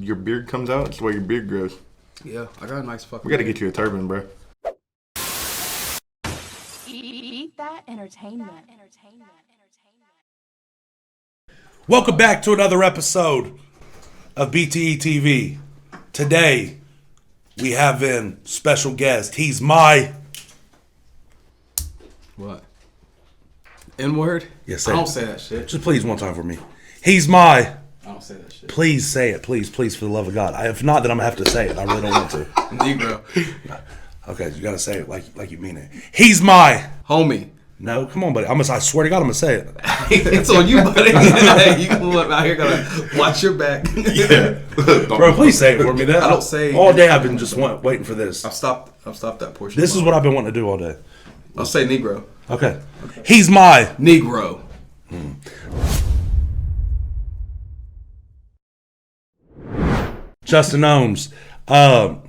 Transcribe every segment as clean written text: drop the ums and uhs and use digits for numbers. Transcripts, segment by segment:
your beard comes out. It's the way your beard grows. Yeah, I got a nice fucking. We got to get you a turban, bro. Eat that entertainment. Welcome back to another episode of BTE TV. Today, we have in special guest. He's my... What? N-word? Yes, I don't say that shit. Just please one time for me. He's my... I don't say that shit. Please say it. Please, for the love of God. If not, then I'm going to have to say it. I really don't want to. Negro. Okay, you got to say it like you mean it. He's my... Homie. No, come on, buddy. I swear to God, I'm going to say it. It's on you, buddy. You can look out here, gotta watch your back. Yeah. Bro, please say it for me. I don't say... All day I've been just waiting for this. I've stopped that portion. This is what I've been wanting to do all day. I'll say Negro. Okay. He's my... Negro. Justin Ohms. That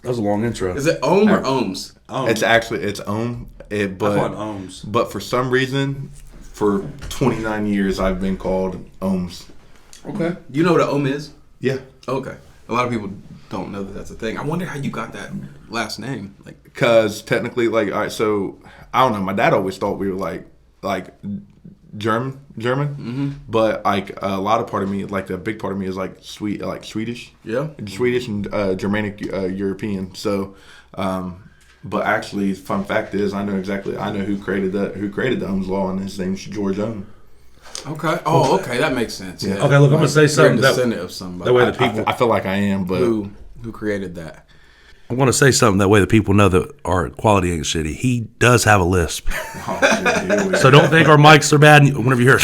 was a long intro. Is it Ohm or Ohms? It's Ohm. I call it Ohms. But for some reason, for 29 years, I've been called Ohms. Okay. You know what an Ohm is? Yeah. Okay. A lot of people don't know that that's a thing. I wonder how you got that last name. Because technically, all right, so, I don't know. My dad always thought we were, like German. Mm-hmm. But, a lot of part of me, a big part of me is, Swedish. Yeah. Swedish and Germanic European. So, but actually, fun fact is, I know who created the Ohm's Law, and his name's George Ohm. Okay. Oh, okay. That makes sense. Yeah. Okay, look, I'm gonna say something. You're a descendant of somebody. That way the people. I feel like I am, but Who created that? I'm gonna say something that way the people know that our quality ain't shitty. He does have a lisp, so don't think our mics are bad. Whenever you hear,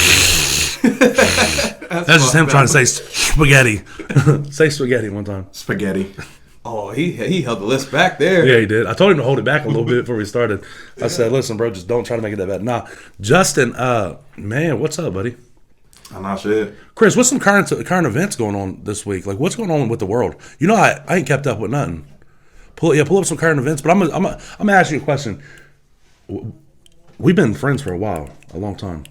that's just him trying to say spaghetti. Say spaghetti one time. Spaghetti. Oh, he held the list back there. Yeah, he did. I told him to hold it back a little bit before we started. I said, listen, bro, just don't try to make it that bad. Nah, Justin, man, what's up, buddy? I'm not shit. Chris, what's some current events going on this week? Like, what's going on with the world? You know, I ain't kept up with nothing. Pull up some current events, but I'm gonna ask you a question. We've been friends for a long time.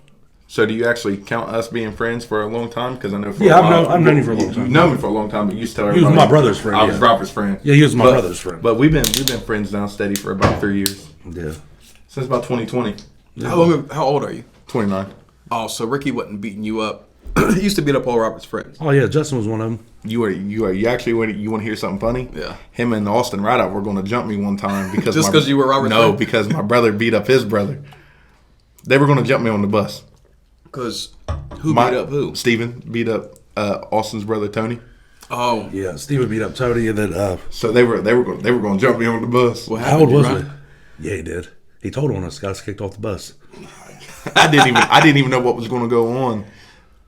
So do you actually count us being friends for a long time? Because I know for I've known you for a long time. You've known me for a long time, but you used to tell everybody. He was my brother's friend. I was Robert's friend. Yeah, he was my brother's friend. But we've been friends now steady for about 3 years. Yeah. Since about 2020. Yeah. How old are you? 29. Oh, so Ricky wasn't beating you up. He used to beat up all Robert's friends. Oh yeah, Justin was one of them. You actually want to hear something funny? Yeah. Him and Austin Rideout were going to jump me one time because just because you were Robert's friend? No, friend? because my brother beat up his brother. They were going to jump me on the bus. Because who beat up who? Steven beat up Austin's brother Tony. Oh yeah, Steven beat up Tony, and then so they were going to jump me on the bus. How old was he? Yeah, he did. He told on us, got us kicked off the bus. I didn't even know what was going to go on.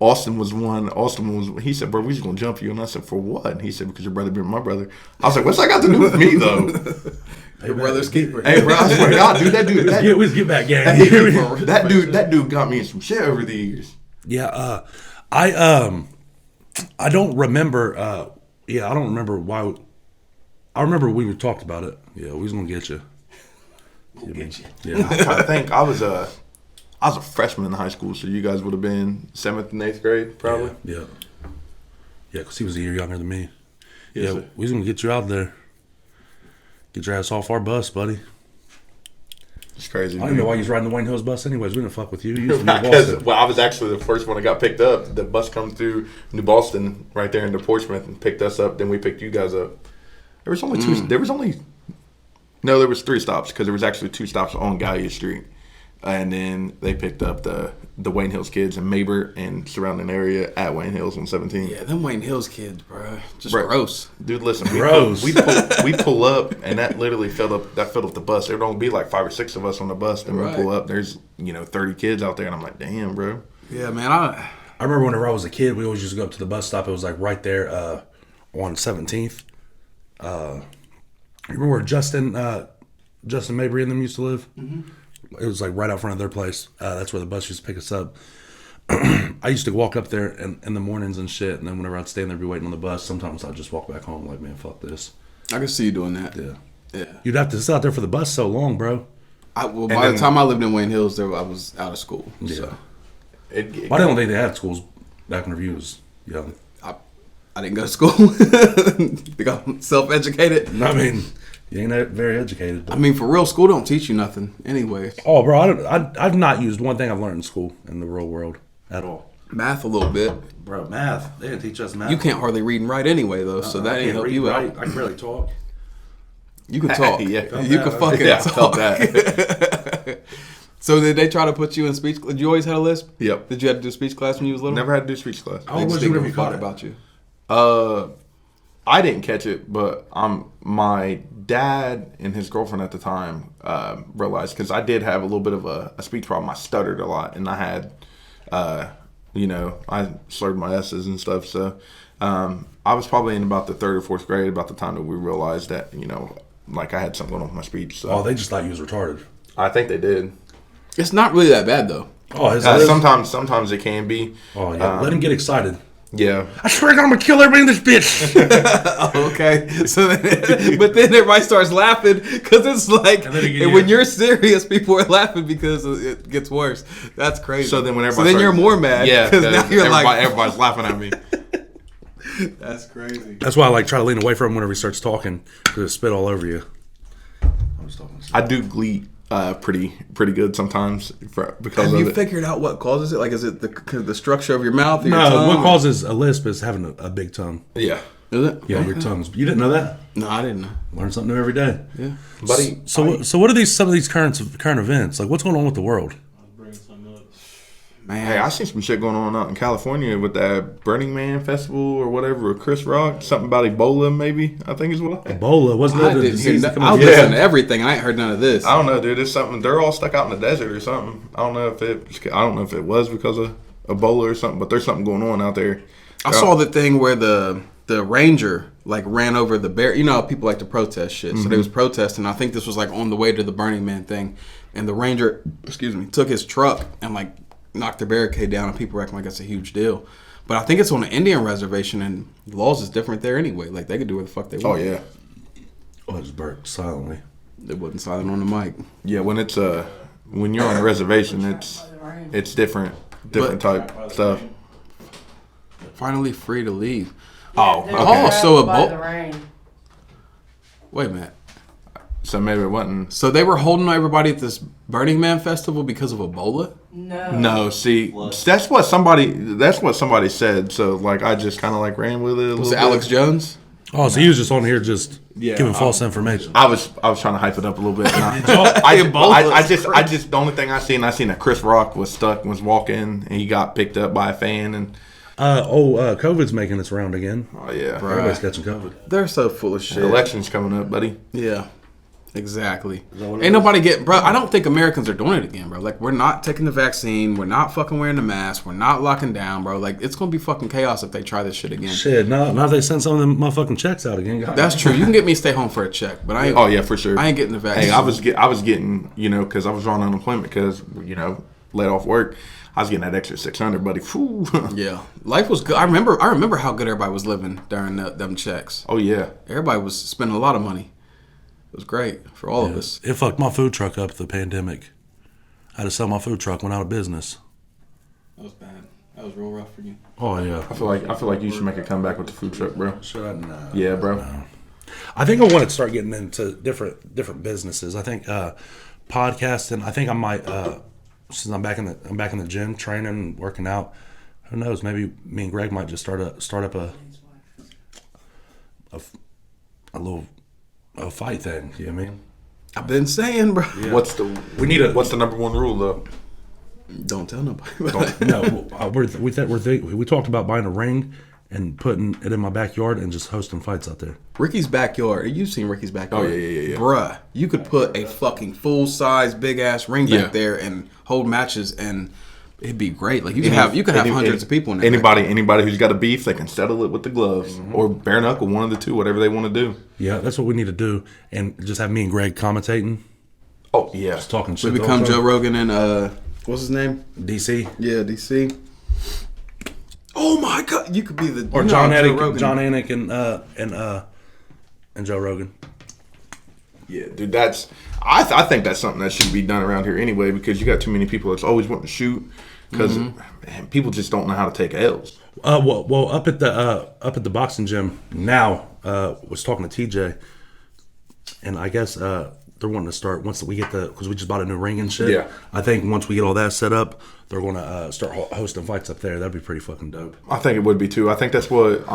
Austin was one. He said, "Bro, we just gonna jump you." And I said, "For what?" And he said, "Because your brother beat my brother." I was like, "What's that got to do with me, though?" Your brother's keeper. Hey, bro, I swear to God, dude, we get back, gang. that dude got me in some shit over the years. Yeah, I don't remember. I don't remember why. I remember we talked about it. Yeah, we was gonna get you. We'll get you. Yeah, I think I was a freshman in high school, so you guys would have been 7th and 8th grade, probably. Yeah, because he was a year younger than me. Yes, yeah, sir. we was gonna get you out there. Get your ass off our bus, buddy. It's crazy. I don't know why you was riding the Wayne Hills bus anyways. We didn't fuck with you. You from New Boston. Well, I was actually the first one that got picked up. The bus come through New Boston right there into Portsmouth and picked us up. Then we picked you guys up. There was only there was 3 stops because there was actually 2 stops on Gallia Street. And then they picked up the Wayne Hills kids in Maybert and surrounding area at Wayne Hills on 17. Yeah, them Wayne Hills kids, bro. Just gross. Dude, listen, Gross. we pull up and that literally filled up the bus. There would only be like 5 or 6 of us on the bus. Then we pull up, there's 30 kids out there, and I'm like, damn, bro. Yeah, man. I remember whenever I was a kid, we always used to go up to the bus stop. It was like right there on 17th. You remember where Justin Mabry and them used to live? Mm-hmm. It was like right out front of their place. That's where the bus used to pick us up. I used to walk up there in the mornings and shit, and then whenever I'd stand there be waiting on the bus, sometimes I'd just walk back home like, man, fuck this. I can see you doing that. Yeah. You'd have to sit out there for the bus so long, bro. By the time I lived in Wayne Hills, I was out of school. Yeah. So. I don't think they had schools back when you was young. I didn't go to school. Think I'm self-educated. I mean, you ain't that very educated. But. I mean, for real, school don't teach you nothing anyway. Oh, bro, I've not used one thing I've learned in school in the real world at all. Math a little bit. Bro, math. They didn't teach us math. You can't hardly read and write anyway, though, so that ain't help you out. I can barely talk. You can talk. Yeah. You can fucking Yeah, I talk. felt that. So did they try to put you in speech? Did you always had a lisp? Yep. Did you have to do speech class when you was little? Never had to do speech class. Oh, what you ever thought caught about you? I didn't catch it, but my dad and his girlfriend at the time realized, because I did have a little bit of a speech problem. I stuttered a lot, and I had, I slurred my S's and stuff. So I was probably in about the 3rd or 4th grade, about the time that we realized that, like I had something going on with my speech. So Oh, they just thought you was retarded. I think they did. It's not really that bad, though. Oh, Sometimes it can be. Oh, yeah. Let him get excited. Yeah. I swear to God, I'm going to kill everybody in this bitch. Okay. So but then everybody starts laughing because it's like, and when you're serious, people are laughing because it gets worse. That's crazy. So then you're more mad. Yeah. Because now you're everybody's laughing at me. That's crazy. That's why I try to lean away from him whenever he starts talking because it spit all over you. I do glee pretty good sometimes because Have of you it. figured out what causes it? Like, is it the structure of your mouth or your No, tongue? what causes a lisp is having a big tongue. Yeah. Is it? Yeah, your tongue's. You didn't know that? No, I didn't know. Learn something new every day. Yeah. Buddy. So what are some of these current events? Like, what's going on with the world? Man. Hey, I seen some shit going on out in California with that Burning Man festival or whatever, or Chris Rock. Something about Ebola, maybe, I think is what. Ebola. Wasn't I that the didn't hear disease that. that I was come listening to everything. I ain't heard none of this. I don't know, dude. It's something. They're all stuck out in the desert or something. I don't know if it was because of Ebola or something, but there's something going on out there. I saw the thing where the ranger ran over the bear. You know how people like to protest shit. So they was protesting. I think this was on the way to the Burning Man thing, and the ranger, took his truck and knocked the barricade down, and people were acting like that's a huge deal. But I think it's on an Indian reservation, and laws is different there anyway. Like, they could do what the fuck they want. Oh yeah. Oh, it just burped silently. It wasn't silent on the mic. Yeah, when it's when you're on a reservation, it's different type stuff. Finally free to leave. Oh, They're okay. Oh, so by a the rain. Wait a minute. So maybe it wasn't. So they were holding everybody at this Burning Man festival because of Ebola? No, see, that's what somebody said. So I just kind of ran with it. Was it Alex Jones? Oh, so he was just on here just giving false information. I was trying to hype it up a little bit. I just the only thing I seen that Chris Rock was walking and he got picked up by a fan and. COVID's making its round again. Oh yeah, Everybody's catching COVID. They're so full of shit. The election's coming up, buddy. Yeah. Exactly. Ain't nobody getting, bro. I don't think Americans are doing it again, bro. We're not taking the vaccine. We're not fucking wearing the mask. We're not locking down, bro. It's gonna be fucking chaos if they try this shit again. Shit, now they send some of them motherfucking checks out again. God. That's true. You can get me to stay home for a check, but I ain't. Oh yeah, for sure. I ain't getting the vaccine. Hey, I was getting because I was on unemployment because laid off work. I was getting that extra $600, buddy. Whew. Yeah, life was good. I remember how good everybody was living during them checks. Oh yeah, Everybody was spending a lot of money. It was great for all of us. It fucked my food truck up the pandemic. I had to sell my food truck, went out of business. That was bad. That was real rough for you. Oh yeah. I feel like you should make a comeback with the food truck, bro. Should I? No. Yeah, bro. No. I think I want to start getting into different businesses. I think podcasting. I think I might since I'm back in the gym training and working out. Who knows? Maybe me and Greg might just start up a little fight thing. You know what I mean? I've been saying, bro. Yeah. What's the number one rule though? Don't tell nobody. No, we talked about buying a ring and putting it in my backyard and just hosting fights out there. Ricky's backyard. You've seen Ricky's backyard. Oh, yeah. Bruh, you could put a fucking full-size, big-ass ring back there and hold matches, and it'd be great. You could have hundreds of people in there. Anybody who's got a beef, they can settle it with the gloves or bare knuckle, one of the two, whatever they want to do. Yeah, that's what we need to do, and just have me and Greg commentating. Oh yeah, Just talking shit. We become Joe Rogan and what's his name? DC. Yeah, DC. Oh my God, you could be the Or John Anik and Joe Rogan. yeah, dude. I think that's something that should be done around here anyway because you got too many people that's always wanting to shoot. because people just don't know how to take L's. Well, up at the boxing gym now. Was talking to TJ, and I guess they're wanting to start once we get because we just bought a new ring and shit. Yeah. I think once we get all that set up, they're going to start hosting fights up there. That'd be pretty fucking dope. I think it would be too. I think that's what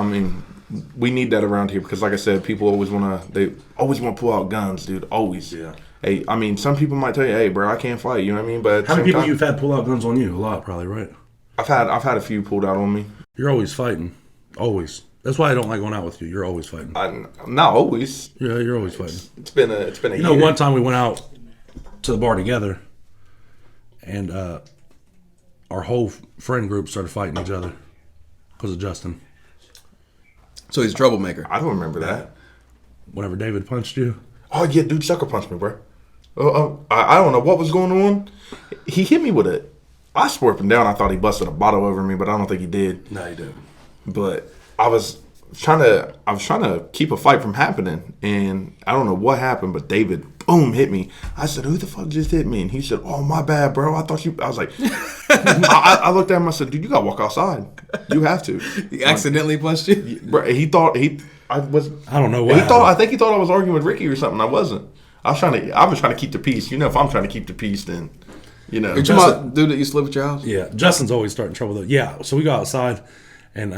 we need that around here because, like I said, people always want to pull out guns, dude. Always. Yeah. Hey, some people might tell you, "Hey, bro, I can't fight." You know what I mean? But how many people you've had pull out guns on you? A lot, probably, right? I've had a few pulled out on me. You're always fighting, always. That's why I don't like going out with you. You're always fighting. Not always. Yeah, you're always fighting. It's been a You know, one time we went out to the bar together, and our whole friend group started fighting each other because of Justin. So he's a troublemaker. I don't remember that. Whenever David punched you. Oh yeah, dude, sucker punched me, bro. I don't know what was going on. He hit me with it. I swore up and down. I thought he busted a bottle over me, but I don't think he did. No, he didn't. But I was trying to keep a fight from happening, and I don't know what happened, but David, boom, hit me. I said, "Who the fuck just hit me?" And he said, "Oh, my bad, bro. I thought you." I was like, I looked at him. I said, "Dude, you gotta walk outside. You have to." He accidentally punched you. Bro, he thought I was. I don't know what. I think he thought I was arguing with Ricky or something. I wasn't. I was trying to keep the peace. You know, if I'm trying to keep the peace, then you know. You're talking about dude that used to live at your house? Yeah, Justin's always starting trouble though. Yeah, so we go outside, and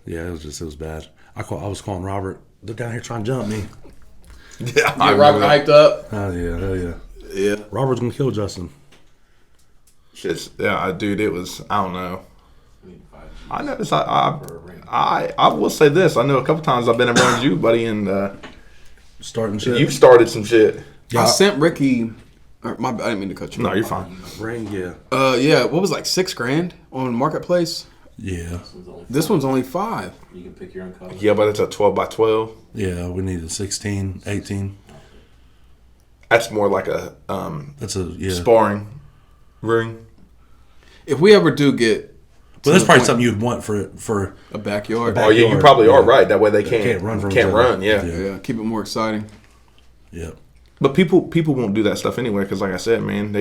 yeah, it was bad. I was calling Robert. They're down here trying to jump me. Yeah, Yeah, Robert hyped up. Oh yeah, hell yeah. Yeah. Robert's gonna kill Justin. Dude, it was. I don't know. I noticed. I will say this. I know a couple times I've been around you, buddy, and Starting shit. you've started some shit. Yeah. I sent Ricky. I didn't mean to cut you. No, you're fine. Ring, yeah. Yeah. What was it, like $6,000 on Marketplace? Yeah. This one's only $5,000. You can pick your own color. Yeah, but it's a 12 by 12. Yeah, we needed 16, 18. That's more like a That's a sparring ring. If we ever do get, Well, that's probably something you'd want for a backyard. Oh yeah, you probably are right. That way they can't run from each can't other. run. Yeah. Yeah, keep it more exciting. Yeah. But people won't do that stuff anyway because, like I said, man,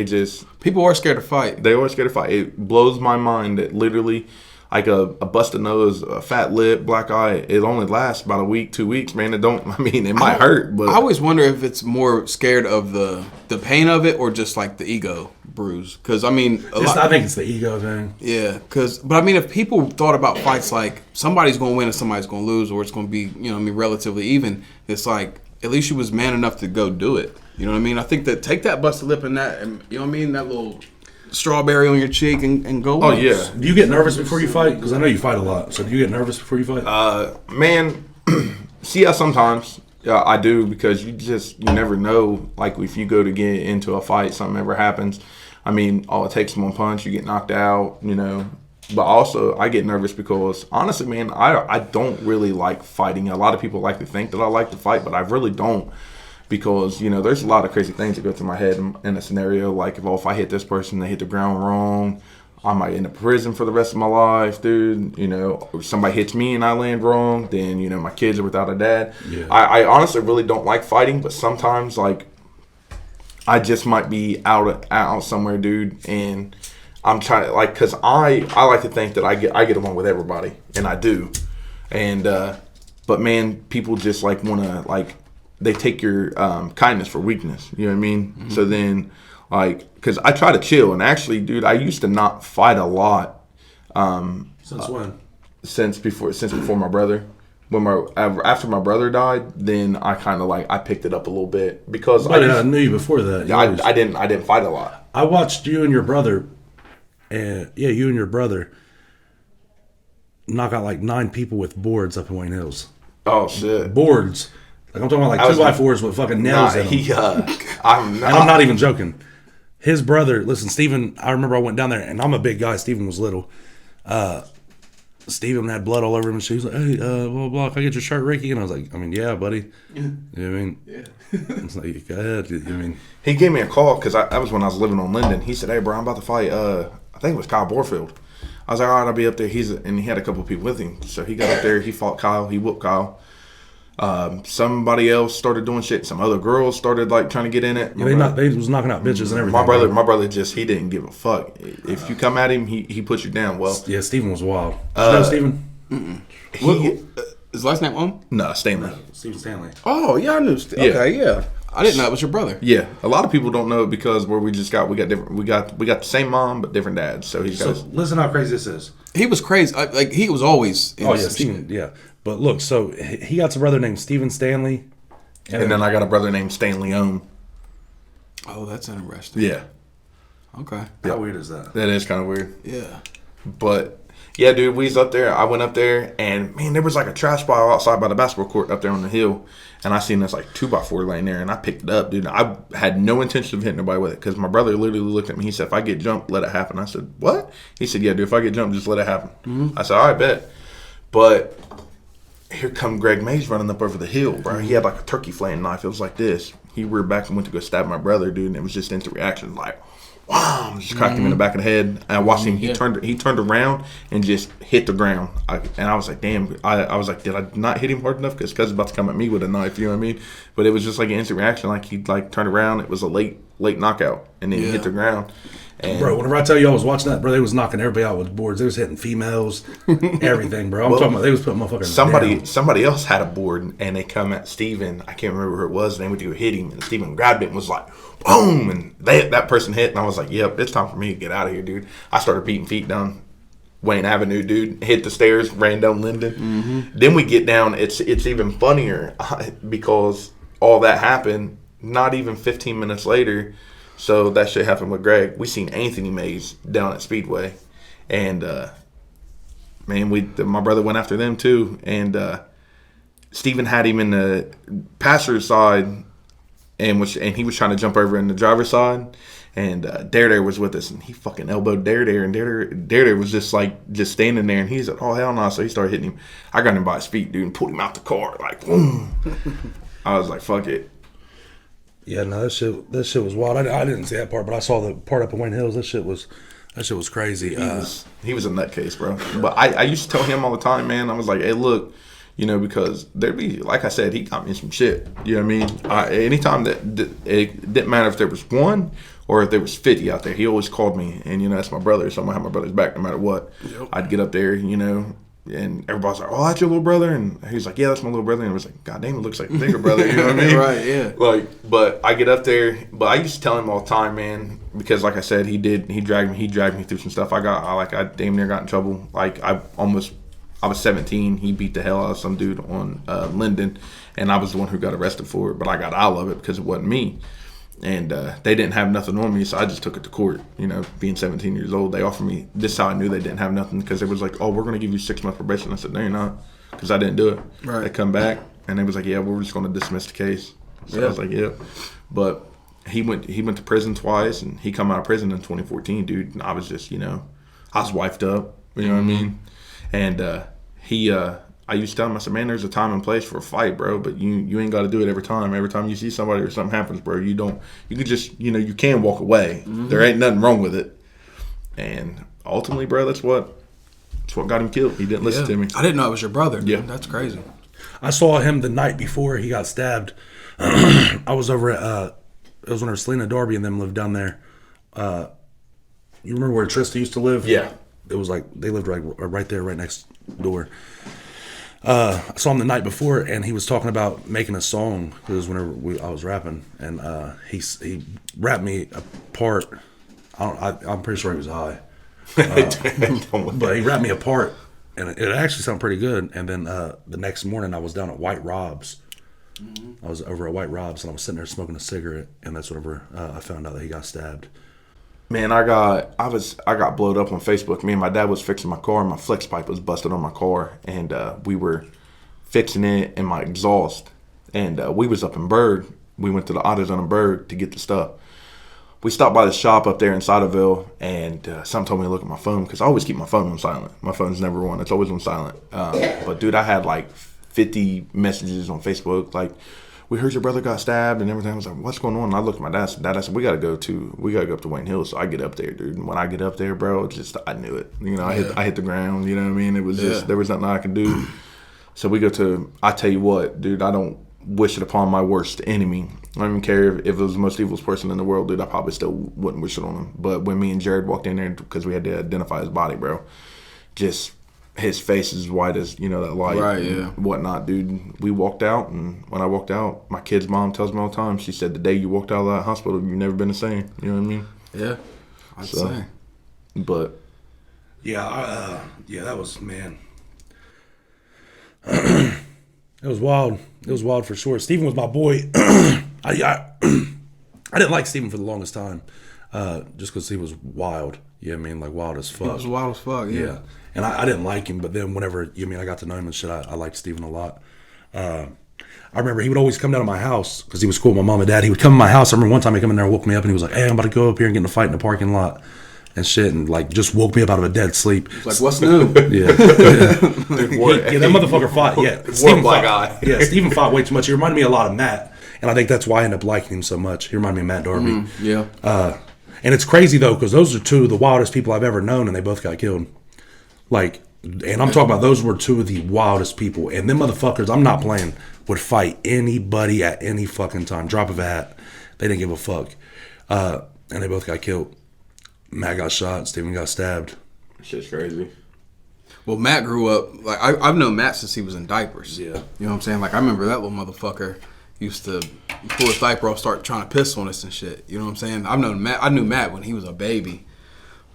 People are scared to fight. they always scared to fight. It blows my mind that literally, like a busted nose, a fat lip, black eye, it only lasts about a week, 2 weeks, man. It might hurt, but I always wonder if it's more scared of the pain of it or just like the ego bruise. Because I mean, I think it's the ego thing. yeah. But I mean, if people thought about fights like somebody's going to win and somebody's going to lose, or it's going to be, relatively even, it's like at least you was man enough to go do it. You know what I mean? I think that take that busted lip and that, and you know what I mean, that little strawberry on your cheek and go. oh yeah, Do you get nervous before you fight? Because I know you fight a lot. So do you get nervous before you fight? man. See, sometimes I do because you never know. Like if you go to get into a fight, something ever happens. I mean, all it takes is one punch, you get knocked out. But also I get nervous because honestly, man, I don't really like fighting. A lot of people like to think that I like to fight, but I really don't. Because, there's a lot of crazy things that go through my head in a scenario. Like, if I hit this person, they hit the ground wrong, I might end up in prison for the rest of my life, dude. If somebody hits me and I land wrong, then, my kids are without a dad. Yeah. I honestly really don't like fighting, but sometimes, like, I just might be out somewhere, dude, and I'm trying to, like, because I like to think that I get along with everybody, and I do. And, but, man, people just, like, want to, like, they take your kindness for weakness. You know what I mean? Mm-hmm. So then, like, because I try to chill. And actually, dude, I used to not fight a lot. Since when? Since before my brother. After my brother died, then I kind of I picked it up a little bit because I knew you before that. I didn't fight a lot. I watched you and your brother, you and your brother knock out like 9 people with boards up in Wayne Hills. Oh shit! Boards. Like I'm talking about like 2x4s with fucking nails in them. And I'm not even joking. His brother, listen, Steven, I remember I went down there, and I'm a big guy. Steven was little. Steven had blood all over him, and she was like, hey, blah, blah, can I get your shirt, Ricky? And I was like, yeah, buddy. Yeah. You know what I mean? Yeah. It's like, go ahead. You know what I mean? He gave me a call, because that was when I was living on Linden. He said, hey, bro, I'm about to fight, I think it was Kyle Borfield. I was like, all right, I'll be up there. And he had a couple of people with him. So he got up there, he fought Kyle, he whooped Kyle. Somebody else started doing shit. Some other girls started like trying to get in it. Yeah, they was knocking out bitches and everything. My brother just he didn't give a fuck. If you come at him, he puts you down. Well, yeah, Steven was wild. Did you know Steven? His last name Ohm? No, Stanley. Steven Stanley. Oh yeah, I knew. Okay, yeah. I didn't know it was your brother. Yeah, a lot of people don't know it because we got the same mom but different dads. So he's got. So listen how crazy this is. He was crazy. Like he was always. Oh yeah, Steven. Yeah, but look, so he got a brother named Steven Stanley, and then I got a brother named Stanley Ohm. Oh, that's interesting. Yeah. Okay. How weird is that? That is kind of weird. Yeah. But yeah, dude, we was up there. I went up there, and man, there was like a trash pile outside by the basketball court up there on the hill, and I seen this like 2x4 laying there, and I picked it up, dude. I had no intention of hitting nobody with it because my brother literally looked at me. He said, "If I get jumped, let it happen." I said, "What?" He said, "Yeah, dude. If I get jumped, just let it happen." Mm-hmm. I said, "All right, bet." But here come Greg Mays running up over the hill, bro. He had like a turkey flaying knife. It was like this. He reared back and went to go stab my brother, dude, and it was just instant reaction, like. Wow! Just cracked him in the back of the head. And I watched him. He turned around and just hit the ground. And I was like, damn. I was like, did I not hit him hard enough? Because Cuz about to come at me with a knife. You know what I mean? But it was just like an instant reaction. Like he like turned around. It was a late knockout, and then he hit the ground. And bro, whenever I tell you I was watching that, bro, they was knocking everybody out with boards. They was hitting females, everything, bro. I'm talking about they was putting motherfuckers down. Somebody else had a board, and they come at Steven. I can't remember who it was. And they went to go hit him, and Steven grabbed it and was like, boom, and that person hit, and I was like, yep, it's time for me to get out of here, dude. I started beating feet down Wayne Avenue, dude. Hit the stairs, ran down Linden. Mm-hmm. Then we get down. It's even funnier because all that happened not even 15 minutes later. So that shit happened with Greg. We seen Anthony Mays down at Speedway, and man, my brother went after them too, and Steven had him in the passenger side, and he was trying to jump over in the driver's side, and Dare was with us, and he fucking elbowed Dare, and Dare was just standing there, and he said, "Oh hell no!" So he started hitting him. I got him by his feet, dude, and pulled him out the car like, boom. I was like, "Fuck it." Yeah, no, that shit was wild. I didn't see that part, but I saw the part up in Wayne Hills. That shit was crazy. He was a nutcase, bro. But I used to tell him all the time, man. I was like, hey, look, because there'd be, like I said, he got me some shit. You know what I mean? Anytime that it didn't matter if there was one or if there was 50 out there, he always called me. And, that's my brother, so I'm going to have my brother's back no matter what. Yep. I'd get up there, and everybody's like, "Oh, that's your little brother," and he's like, "Yeah, that's my little brother." And it was like, "God damn, it looks like a bigger brother." You know what I mean? Right? Yeah. But I get up there. But I used to tell him all the time, man, because like I said, he dragged me through some stuff. I damn near got in trouble. Like I was 17. He beat the hell out of some dude on Linden, and I was the one who got arrested for it. But I got out of it because it wasn't me. And they didn't have nothing on me, so I just took it to court. Being 17 years old, they offered me. This is how I knew they didn't have nothing, because it was like, "Oh, we're going to give you 6 months probation." I said, "No, you're not," because I didn't do it. Right. They come back, and they was like, "Yeah, we're just going to dismiss the case." So I was like, "Yeah," but he went to prison twice, and he come out of prison in 2014, dude. And I was just, I was wifed up. You know what I mean? And I used to tell him, I said, "Man, there's a time and place for a fight, bro, but you ain't got to do it every time. Every time you see somebody or something happens, bro, you can just, you can walk away. Mm-hmm. There ain't nothing wrong with it." And ultimately, bro, that's what got him killed. He didn't listen to me. I didn't know it was your brother. Yeah. That's crazy. I saw him the night before he got stabbed. I was over at, it was whenever Selena Darby and them lived down there. You remember where Trista used to live? Yeah. It was like, they lived right there, right next door. I saw him the night before, and he was talking about making a song. It was whenever I was rapping, and he rapped me a part. I'm pretty sure he was high, but he rapped me a part, and it actually sounded pretty good. And then the next morning, I was down at White Rob's. I was over at White Rob's, and I was sitting there smoking a cigarette, and that's whenever I found out that he got stabbed. Man, I got blowed up on Facebook. Me and my dad was fixing my car. My flex pipe was busted on my car, and we were fixing it and my exhaust. And we was up in Berg. We went to the AutoZone in Berg to get the stuff. We stopped by the shop up there in Sodaville, and something told me to look at my phone, because I always keep my phone on silent. My phone's never on. It's always on silent. But, dude, I had like 50 messages on Facebook, like, "We heard your brother got stabbed," and everything. I was like, "What's going on?" And I looked at my dad. I said, we gotta go up to Wayne Hills. So I get up there, dude. And when I get up there, bro, I knew it. I hit the ground. You know what I mean? It was just, there was nothing I could do. So we go to, I tell you what, dude, I don't wish it upon my worst enemy. I don't even care if it was the most evil person in the world, dude. I probably still wouldn't wish it on him. But when me and Jared walked in there, because we had to identify his body, bro, just his face is white as, you know, that light and whatnot, dude. We walked out, and when I walked out, my kid's mom tells me all the time, she said, the day you walked out of that hospital, you've never been the same. You know what I mean? Yeah, I'd say. But Yeah, that was, man. It was wild. It was wild for sure. Steven was my boy. I didn't like Steven for the longest time, just because he was wild. You know what I mean? Like wild as fuck. He was wild as fuck, yeah. And I didn't like him, but then whenever, I got to know him and shit, I liked Steven a lot. I remember he would always come down to my house because he was cool with my mom and dad. He would come to my house. I remember one time he come in there and woke me up and he was like, hey, I'm about to go up here and get in a fight in the parking lot and shit, and like just woke me up out of a dead sleep. Like, what's new? Yeah. That motherfucker fought. Yeah. Steven fought way too much. He reminded me a lot of Matt, and I think that's why I ended up liking him so much. He reminded me of Matt Darby. And it's crazy though, because those are two of the wildest people I've ever known, and they both got killed. Like, and I'm talking about those were two of the wildest people, and them motherfuckers, I'm not playing, would fight anybody at any fucking time. Drop of a hat. They didn't give a fuck. And they both got killed. Matt got shot. Steven got stabbed. Shit's crazy. Well, Matt grew up, like, I've known Matt since he was in diapers. Yeah. You know what I'm saying? Like, I remember that little motherfucker used to pull his diaper off, start trying to piss on us and shit. You know what I'm saying? I knew Matt when he was a baby.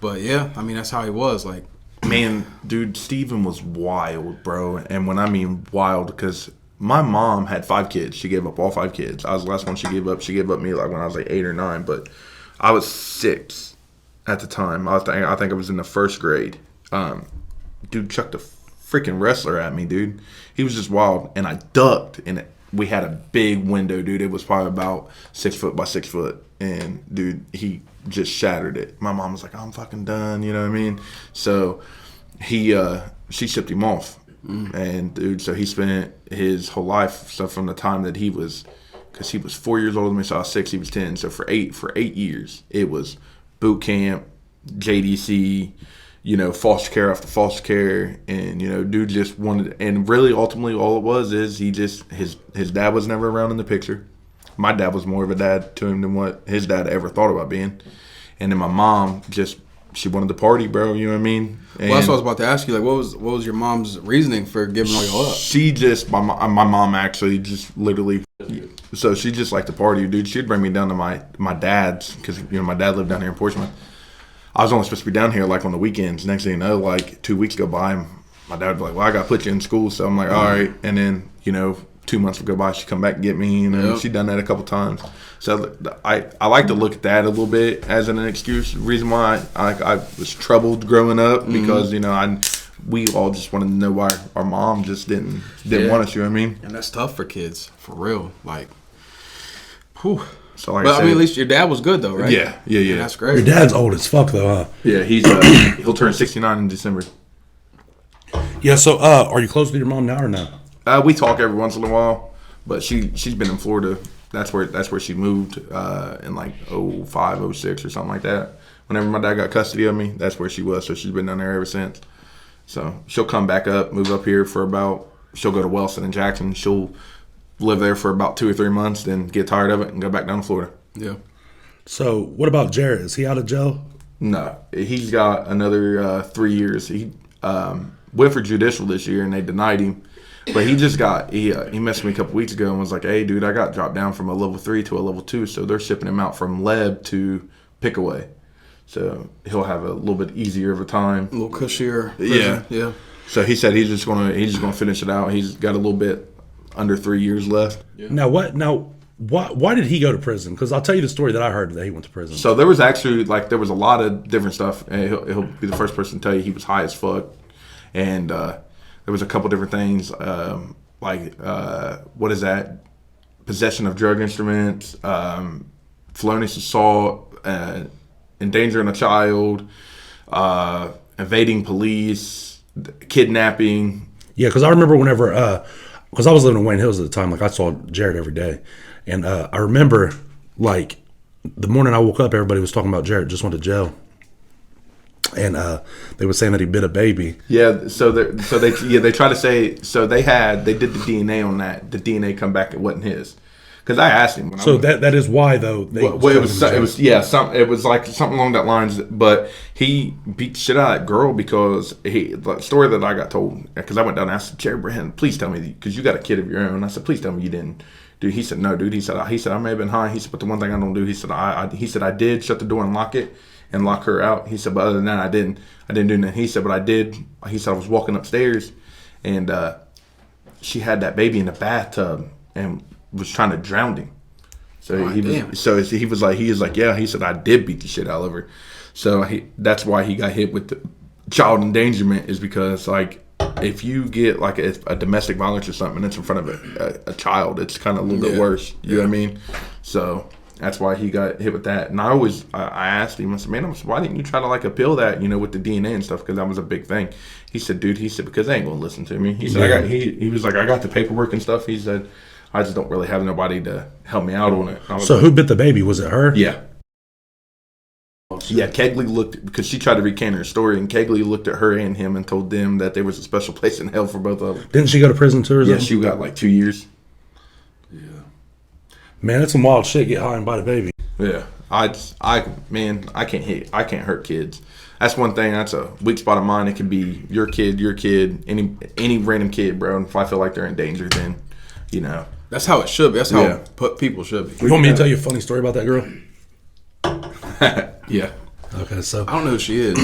But yeah, I mean, that's how he was. Like, man, dude, Steven was wild, bro. And when I mean wild, because my mom had 5 kids. She gave up all 5 kids. I was the last one she gave up. She gave up me like when I was like 8 or 9, but I was 6 at the time. I think I was in the 1st grade. Dude chucked a freaking wrestler at me, dude. He was just wild, and I ducked, and we had a big window, dude. It was probably about 6 foot by 6 foot, and dude, he just shattered it. My mom was like, I'm fucking done, you know what I mean? So she shipped him off, and dude, so he spent his whole life, so from the time that he was, because he was 4 years older than me, so I was 6, he was 10, so for 8 years, it was boot camp, JDC, you know, foster care after foster care, and, you know, dude just wanted, and really ultimately all it was is he just, his dad was never around in the picture. My dad was more of a dad to him than what his dad ever thought about being. And then my mom just, she wanted to party, bro, you know what I mean? And well, that's what I was about to ask you. Like, what was your mom's reasoning for giving all y'all up? She just, my mom actually just literally, so she just liked to party, dude. She'd bring me down to my dad's, because, you know, my dad lived down here in Portsmouth. I was only supposed to be down here like on the weekends. Next thing you know, like 2 weeks go by, and my dad would be like, well, I got to put you in school. So I'm like, all right. And then, you know, 2 months would go by, she'd come back and get me. You know, she'd done that a couple times. So I like to look at that a little bit as an excuse. The reason why I was troubled growing up, because, you know, we all just wanted to know why our mom just didn't want us, you know what I mean? And that's tough for kids, for real. Like, whew. So like but I mean, at least your dad was good though, right? Yeah. And that's great. Your dad's old as fuck though, huh? Yeah, he'll turn 69 in December. Yeah, so are you close with your mom now or no? We talk every once in a while, but she's been in Florida. That's where she moved in like 05, 06 or something like that. Whenever my dad got custody of me, that's where she was. So she's been down there ever since. So she'll come back up, move up here she'll go to Wellston and Jackson. She'll live there for about 2 or 3 months, then get tired of it and go back down to Florida. Yeah. So what about Jared? Is he out of jail? No, he's got another 3 years. He went for judicial this year and they denied him. But he just got, he messaged me a couple weeks ago and was like, hey, dude, I got dropped down from a level 3 to a level 2. So they're shipping him out from Leb to Pickaway. So he'll have a little bit easier of a time. A little cushier. Yeah. So he said he's just gonna finish it out. He's got a little bit under 3 years left. Yeah. Why did he go to prison? Because I'll tell you the story that I heard that he went to prison. So there was actually there was a lot of different stuff, and he'll be the first person to tell you he was high as fuck, and there was a couple different things what is that? Possession of drug instruments, felonious assault, endangering a child, evading police, kidnapping. Yeah, because I remember whenever. Because I was living in Wayne Hills at the time, like I saw Jared every day, and I remember like the morning I woke up, everybody was talking about Jared just went to jail, and they were saying that he bit a baby. Yeah, they try to say they did the DNA on that. The DNA come back it wasn't his. Because I asked him. That is why though. It was like something along that lines. But he beat the shit out of that girl because the story that I got told. Because I went down and asked Jerry Brand, please tell me, because you got a kid of your own. I said, please tell me you didn't. Dude, he said no, dude. He said I may have been high. He said, but the one thing I don't do. He said I did shut the door and lock it and lock her out. He said, but other than that, I didn't do that. He said, but I did. He said I was walking upstairs and she had that baby in the bathtub and was trying to drown him. So he was like, yeah. He said I did beat the shit out of her. So that's why he got hit with the child endangerment, is because like if you get like a domestic violence or something and it's in front of a child, it's kind of a little bit worse. You know what I mean? So that's why he got hit with that. And I asked him, I said, man, why didn't you try to like appeal that, with the DNA and stuff? Because that was a big thing. He said, dude, because they ain't gonna listen to me. He said, he was like, I got the paperwork and stuff. He said, I just don't really have nobody to help me out on it. So who bit the baby? Was it her? Yeah. Yeah, Kegley looked, because she tried to recant her story, and Kegley looked at her and him and told them that there was a special place in hell for both of them. Didn't she go to prison too or something? Yeah, she got like 2 years. Yeah. Man, that's some wild shit, get high and bite a baby. Yeah. I can't hurt kids. That's one thing, that's a weak spot of mine. It could be your kid, any random kid, bro. And if I feel like they're in danger, then, That's how it should be. That's how people should be. You want me to tell you a funny story about that girl? Yeah. Okay, so I don't know who she is.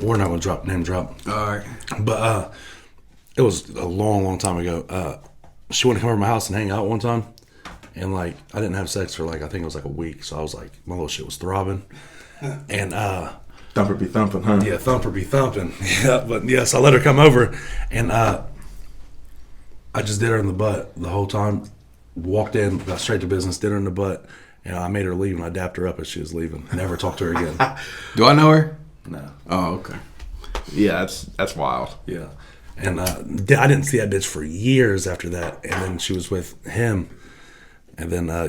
We're not going to name drop. All right. But it was a long, long time ago. She wanted to come over to my house and hang out one time. And, like, I didn't have sex for, like, I think it was, like, a week. So I was, like, my little shit was throbbing. And, thumper be thumping, huh? Yeah, thumper be thumping. Yeah, but, yes, I let her come over. And I just did her in the butt the whole time. Walked in, got straight to business, did her in the butt. And I made her leave, and I dapped her up as she was leaving. Never talked to her again. Do I know her? No. Oh, okay. Yeah, that's wild. Yeah. And I didn't see that bitch for years after that. And then she was with him. And then, I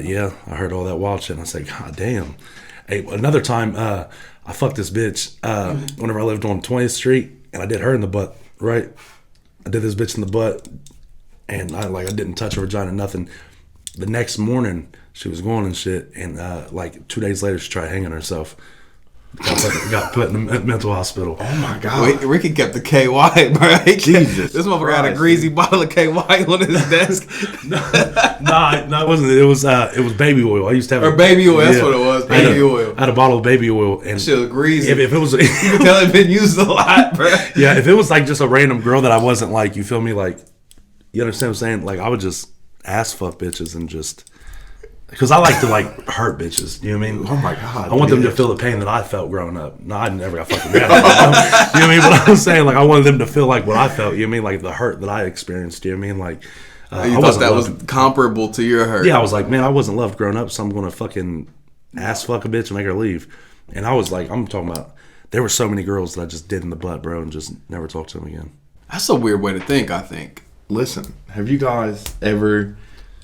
heard all that wild shit. And I said, God damn. Hey, another time, I fucked this bitch whenever I lived on 20th Street. And I did her in the butt, right? I did this bitch in the butt. And I didn't touch her vagina, nothing. The next morning, she was going and shit. And 2 days later, she tried hanging herself. Got put in the mental hospital. Oh my God! Wait, Ricky kept the KY, bro. Jesus, this motherfucker had a greasy bottle of KY on his desk. No, it wasn't. It was baby oil. I used to have baby oil. That's what it was. Baby oil. I had a bottle of baby oil, and shit was greasy. If it was, you can tell it been used a lot, bro. Yeah, if it was like just a random girl that I wasn't like, you feel me? Like, you understand what I'm saying? Like, I would just ass fuck bitches and just. Because I like to hurt bitches, you know what I mean? Oh my God! I want them to feel the pain that I felt growing up. No, I never got fucking mad. You know what I mean? But I'm saying I wanted them to feel like what I felt. You know what I mean? Like the hurt that I experienced. You know what I mean? Like you thought that was comparable to your hurt? Yeah, I was like, man, I wasn't loved growing up, so I'm gonna fucking ass fuck a bitch and make her leave. And I was like, I'm talking about. There were so many girls that I just did in the butt, bro, and just never talked to them again. That's a weird way to think. I think. Listen, have you guys ever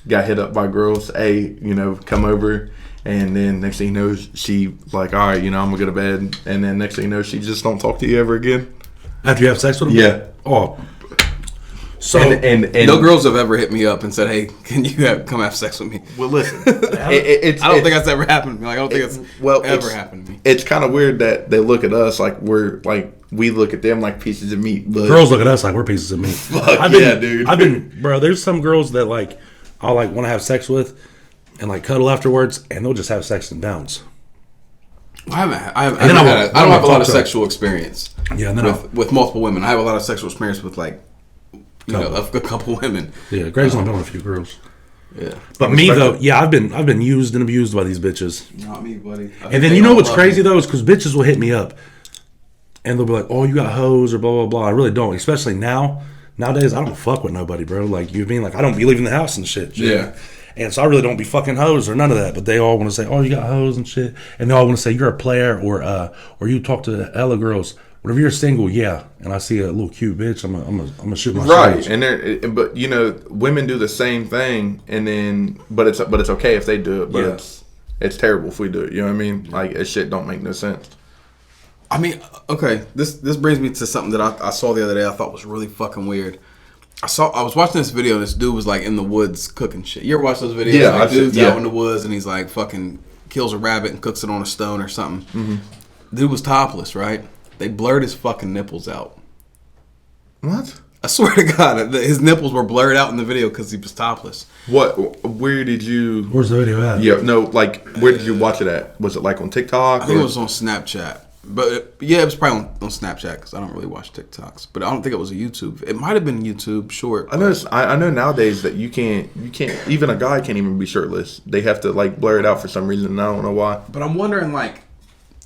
got hit up by girls, come over, and then next thing you know, she like, all right, I'm gonna go to bed, and then next thing you know, she just don't talk to you ever again? After you have sex with them? Yeah. Oh. So, and no girls have ever hit me up and said, hey, can you come have sex with me? Well, listen. I don't think that's ever happened to me. Like, I don't think it's ever happened to me. It's kind of weird that they look at us like we look at them like pieces of meat. But girls look at us like we're pieces of meat. Fuck dude. Bro, there's some girls that I'll want to have sex with and cuddle afterwards, and they'll just have sex and bounce. I don't have a lot of sexual experience. Yeah, and then with multiple women. I have a lot of sexual experience with a couple women. Yeah, Greg's only been with a few girls. Yeah, but me though, I've been used and abused by these bitches. Not me, buddy. And then what's crazy though is because bitches will hit me up, and they'll be like, "Oh, you got hoes" or blah blah blah. I really don't, especially now. Nowadays, I don't fuck with nobody, bro. Like, you mean, I don't be leaving the house and shit. Yeah. And so I really don't be fucking hoes or none of that. But they all want to say, oh, you got hoes and shit. And they all want to say, you're a player or you talk to hella girls. Whenever you're single, yeah. And I see a little cute bitch, I'm gonna shoot my right. And but women do the same thing, and then but it's okay if they do it, but it's terrible if we do it. You know what I mean? Like, that shit don't make no sense. I mean, okay, this brings me to something that I saw the other day I thought was really fucking weird. I was watching this video and this dude was like in the woods cooking shit. You ever watch those videos? Yeah, like dude's yeah. out in the woods and he's like fucking kills a rabbit and cooks it on a stone or something. Mm-hmm. Dude was topless, right? They blurred his fucking nipples out. What? I swear to God, his nipples were blurred out in the video because he was topless. What? Where did you? Where's the video at? Yeah, no, like where did you watch it at? Was it like on TikTok? I think it was on Snapchat. But yeah, it was probably on Snapchat because I don't really watch TikToks. But I don't think it was a YouTube. It might have been YouTube short. I know nowadays that you can't even a guy can't even be shirtless. They have to like blur it out for some reason. I don't know why. But I'm wondering, like,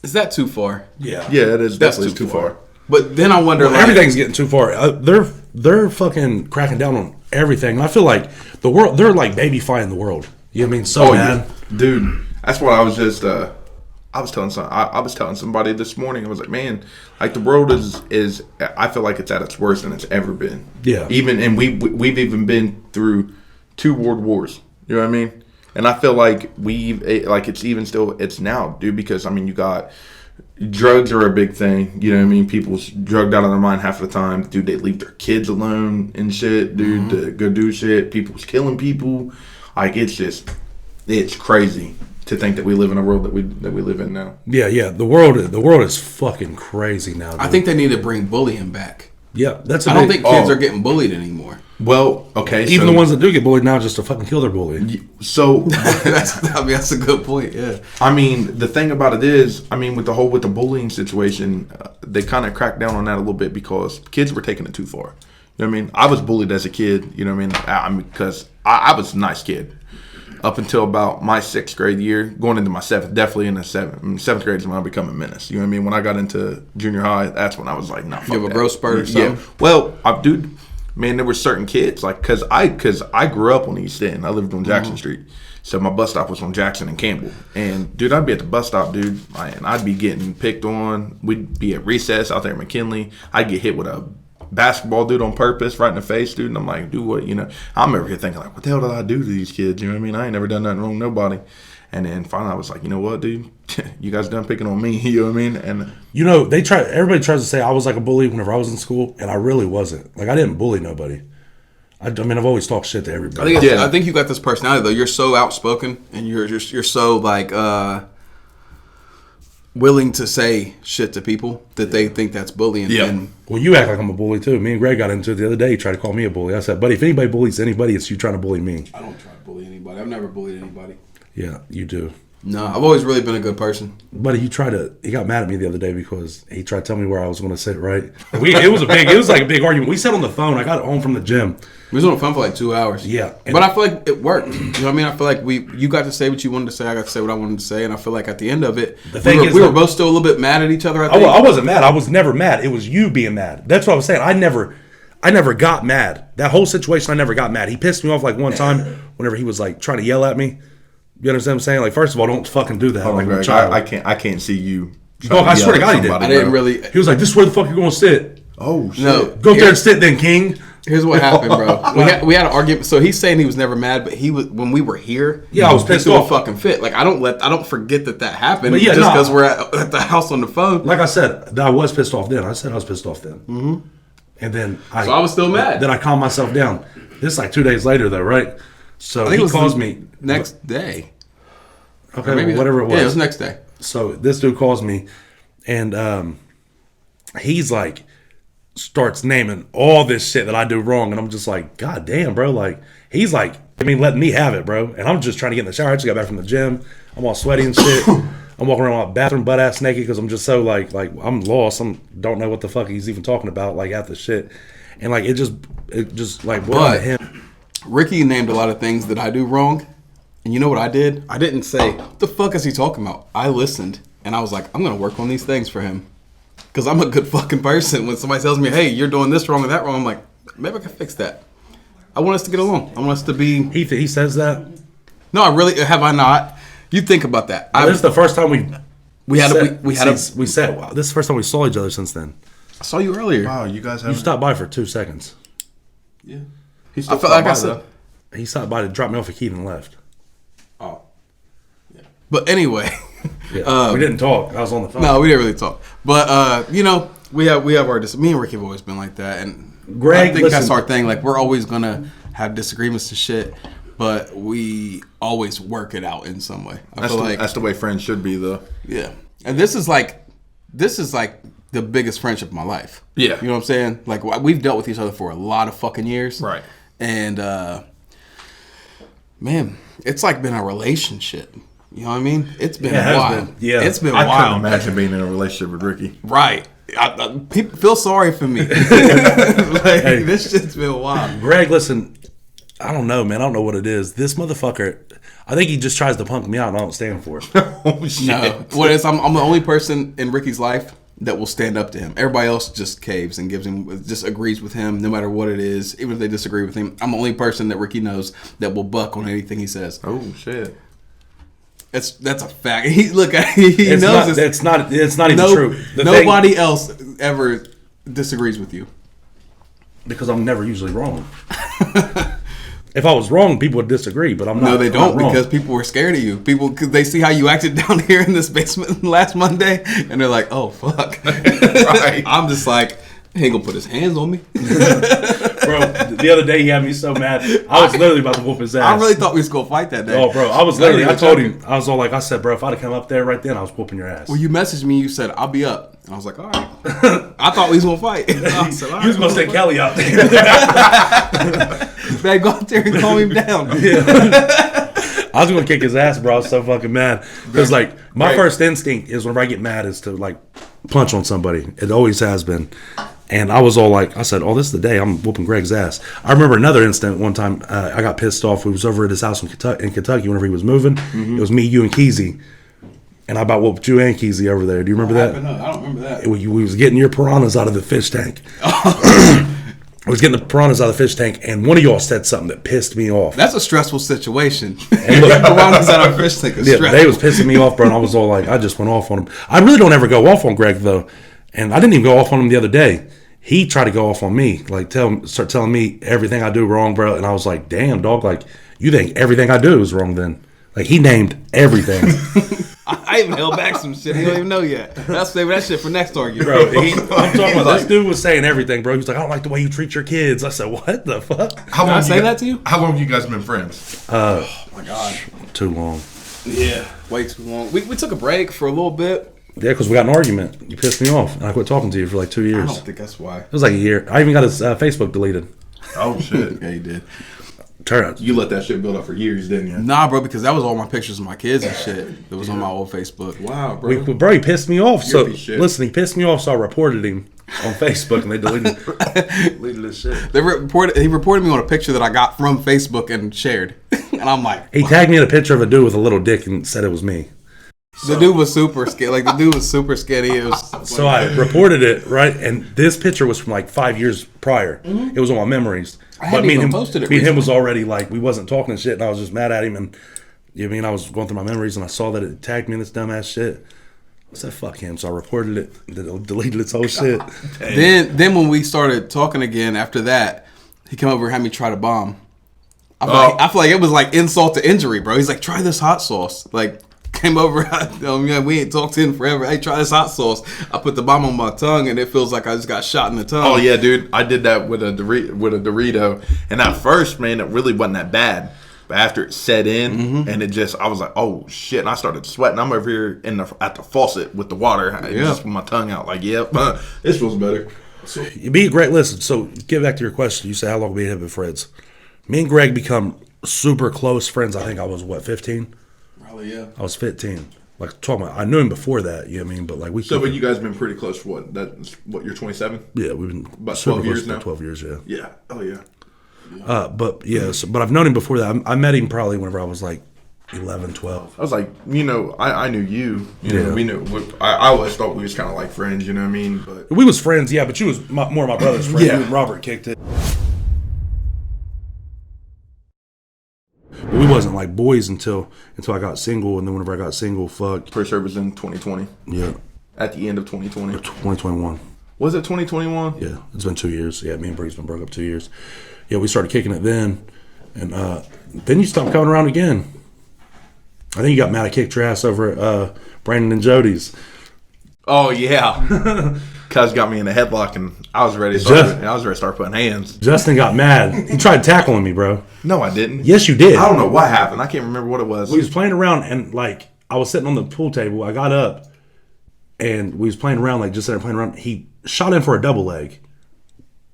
is that too far? Yeah. Yeah, it is That's definitely too far. But then I wonder, Well, like, everything's getting too far. They're fucking cracking down on everything. And I feel like the world, they're like babyfying the world. You know what I mean? So bad. Yeah. Dude. That's what I was just. I was telling somebody this morning. I was like, man, like the world is. I feel like it's at its worst than it's ever been. Yeah. And we've even been through 2 world wars. You know what I mean? And I feel like it's now, dude. Because I mean, you got. Drugs are a big thing, you know what I mean? People's drugged out of their mind half the time. Dude, they leave their kids alone and shit, dude, to go do shit. People's killing people. Like, it's crazy to think that we live in a world that we live in now. Yeah. The world is fucking crazy now. Dude. I think they need to bring bullying back. Yeah, that's. I don't think kids are getting bullied anymore. Well, okay, even the ones that do get bullied now just to fucking kill their bully. So that's a good point. Yeah. I mean, the thing about it is, I mean, with the bullying situation, they kind of cracked down on that a little bit because kids were taking it too far. You know what I mean? I was bullied as a kid. You know what I mean? Because I was a nice kid up until about my 6th grade year, going into my 7th. Definitely in the 7th grade is when I become a menace. You know what I mean? When I got into junior high, that's when I was like, no, fuck you have a that. growth spurt or something? Yeah. Well, dude. Man, there were certain kids, like, cause I grew up on East End. I lived on Jackson Street, so my bus stop was on Jackson and Campbell. And dude, I'd be at the bus stop, dude, and I'd be getting picked on. We'd be at recess out there at McKinley. I'd get hit with a basketball, dude, on purpose, right in the face, dude. And I'm like, dude, what? You know, I'm over here thinking like, what the hell did I do to these kids? You know what I mean? I ain't never done nothing wrong to nobody. And then finally, I was like, you know what, dude? You guys done picking on me. You know what I mean? And you know, everybody tries to say I was like a bully whenever I was in school, and I really wasn't. Like, I didn't bully nobody. I mean, I've always talked shit to everybody. I think you got this personality though. You're so outspoken, and you're so like willing to say shit to people that they think that's bullying. Yeah. And Well, you act like I'm a bully too. Me and Greg got into it the other day. He tried to call me a bully. I said, buddy, if anybody bullies anybody, it's you trying to bully me. I don't try to bully anybody. I've never bullied anybody. Yeah, you do. No, I've always really been a good person. Buddy, he got mad at me the other day because he tried to tell me where I was going to sit, right? It was like a big argument. We sat on the phone. I got home from the gym. We was on the phone for like 2 hours. Yeah. But I feel like it worked. You know what I mean? I feel like you got to say what you wanted to say. I got to say what I wanted to say. And I feel like at the end of it, we were both still a little bit mad at each other, I think. I wasn't mad. I was never mad. It was you being mad. That's what I was saying. I never got mad. That whole situation, I never got mad. He pissed me off like one time whenever he was like trying to yell at me. You understand what I'm saying? Like, first of all, don't fucking do that. hold on, like, Greg, I can't see you. Oh, I swear to God, he did. I didn't really. He was like, "This is where the fuck you're going to sit." Oh shit! No, Go there and sit, then, King. Here's what happened, bro. We had an argument. So he's saying he was never mad, but he was when we were here. Yeah, I was pissed off. off. Fucking fit. Like I don't forget that happened. But yeah, just because we're at the house on the phone. Like I said, I was pissed off then. I said I was pissed off then. Mm-hmm. And then so I was still mad. Then I calmed myself down. This is like 2 days later, though, right? So I think he calls me next day. Okay, whatever it was. Yeah, it was next day. So this dude calls me, and he's like, starts naming all this shit that I do wrong, and I'm just like, God damn, bro. Like, he's like, letting me have it, bro. And I'm just trying to get in the shower. I just got back from the gym. I'm all sweaty and shit. I'm walking around my bathroom butt ass naked because I'm just so like I'm lost. Don't know what the fuck he's even talking about. Like at the shit, and like it just like but him. Ricky named a lot of things that I do wrong. And you know what I did? I didn't say, what the fuck is he talking about? I listened, and I was like, I'm going to work on these things for him. Because I'm a good fucking person. When somebody tells me, hey, you're doing this wrong or that wrong, I'm like, maybe I can fix that. I want us to get along. I want us to be... He says that? No, I really... Have I not? You think about that. This is the first time This is the first time we saw each other since then. I saw you earlier. Wow, you guys You stopped by for 2 seconds. Yeah. He still I felt like I said... He stopped by to drop me off a key and left. Oh. Yeah. But anyway, Yeah. We didn't talk. I was on the phone. No, we didn't really talk. But we have our me and Ricky have always been like that, and Greg, I think listen, that's our thing. Like we're always gonna have disagreements and shit, but we always work it out in some way. I feel like that's the way friends should be, though. yeah. And this is like the biggest friendship of my life. Yeah. You know what I'm saying? Like we've dealt with each other for a lot of fucking years. Right. And man, it's like been a relationship. You know what I mean? It's been wild. Yeah. It's been I wild. couldn't imagine being in a relationship with Ricky. Right. People feel sorry for me. This shit's been wild. Greg, listen, I don't know, man. I don't know what it is. This motherfucker, I think he just tries to punk me out and I don't stand for it. Oh, shit. No. What is I'm the only person in Ricky's life that will stand up to him. Everybody else just caves and just agrees with him no matter what it is, even if they disagree with him. I'm the only person that Ricky knows that will buck on anything he says. Oh, shit. That's a fact. He knows this. It's not even true. Nobody else ever disagrees with you. Because I'm never usually wrong. If I was wrong, people would disagree, but I'm not. No, they don't, wrong. because people were scared of you. Because they see how you acted down here in this basement last Monday, and they're like, "Oh fuck!" Right. I'm just like, he ain't gonna put his hands on me. Bro, the other day he had me so mad. I was literally about to whoop his ass. I really thought we was gonna fight that day. Oh, bro, I was literally. I told him. I was all like, I said, bro, if I'd have come up there right then, I was whooping your ass. Well, you messaged me. You said I'll be up. And I was like, all right. I thought we was gonna fight. I said, all You was right, gonna say Kelly out there. man, go out there and calm him down. I was gonna kick his ass, bro. I was so fucking mad because like my first instinct is whenever I get mad is to like punch on somebody. It always has been. And I was all like, I said, oh, this is the day I'm whooping Greg's ass. I remember another incident one time. I got pissed off. We was over at his house in Kentucky whenever he was moving. Mm-hmm. It was me, you, and Keezy. And I about whooped you and Keezy over there. Do you remember that? I don't remember that. We was getting your piranhas out of the fish tank. I was getting the piranhas out of the fish tank, and one of y'all said something that pissed me off. That's a stressful situation. And look, Piranhas out of fish tank is stressful. they was pissing me off, bro, and I was all like, I just went off on him. I really don't ever go off on Greg, though. And I didn't even go off on him the other day. He tried to go off on me, like start telling me everything I do wrong, bro. And I was like, damn, dog, like, you think everything I do is wrong then? Like, he named everything. I even held back some shit. He don't even know yet. I'll save that shit for next argument. Bro, I'm talking about this dude was saying everything, bro. He was like, I don't like the way you treat your kids. I said, what the fuck? How Did I say that to you? How long have you guys been friends? Oh, my God. Too long. Yeah. Way too long. We took a break for a little bit. Yeah, because we got an argument. You pissed me off, and I quit talking to you for like 2 years. I don't think that's why. It was like a year. I even got his Facebook deleted. Oh, shit. Yeah, you did. Turn out. You let that shit build up for years, didn't you? Nah, bro, because that was all my pictures of my kids and shit. That was on my old Facebook. Wow, bro. Bro, he pissed me off. So You're a piece of shit. listen, he pissed me off, so I reported him on Facebook, and they deleted his shit. He reported me on a picture that I got from Facebook and shared. And I'm like, He tagged me in a picture of a dude with a little dick and said it was me. the dude was super skinny. Like, the dude was super skinny. It was So I reported it, right? And this picture was from like 5 years prior. It was on my memories. I hadn't me even and him, posted it me and him was recently. already like, we wasn't talking and shit, and I was just mad at him. And you know what I mean? I was going through my memories, and I saw that it tagged me in this dumbass shit. I said, fuck him. So I reported it, deleted its whole shit. Then when we started talking again after that, he came over and had me try to bomb. I feel like it was like insult to injury, bro. He's like, try this hot sauce. Like, came over, we ain't talked in forever. Hey, try this hot sauce. I put the bomb on my tongue, and it feels like I just got shot in the tongue. Oh, yeah, dude. I did that with a Dorito. And at first, man, it really wasn't that bad. But after it set in, and it just, I was like, oh, shit. And I started sweating. I'm over here at the faucet with the water. Just with my tongue out. Like, yep, this feels better. So, you be Greg. Listen, so get back to your question. You said, how long we have been friends? Me and Greg become super close friends. I think I was, 15? Probably, yeah. I was 15. Like, talking about, I knew him before that, you know what I mean? But, like, But you guys been pretty close for what? You're 27? Yeah, we've been About super 12 years close for now? 12 years, yeah. Yeah. Oh, yeah. But I've known him before that. I met him probably whenever I was like 11, 12. I was like, I knew you. You know, Yeah. we knew. I always thought we was kind of like friends. You know what I mean? But We was friends, yeah, but you was more my brother's friend. Yeah. You and Robert kicked it. But we wasn't like boys until I got single, and then whenever I got single, fuck. first service in 2020. Yeah, At the end of 2020. 2021. Was it 2021? Yeah, it's been 2 years. Yeah, me and Bree's been broke up 2 years. Yeah, we started kicking it then, and then you stopped coming around again. I think you got mad. I kicked your ass over at Brandon and Jody's. Oh yeah. Cuz got me in a headlock and I was ready to start putting hands. Justin got mad. He tried tackling me, bro. No, I didn't. Yes, you did. I don't know what happened. I can't remember what it was. We was playing around and like I was sitting on the pool table. I got up and we was playing around, like just sitting there playing around. He shot in for a double leg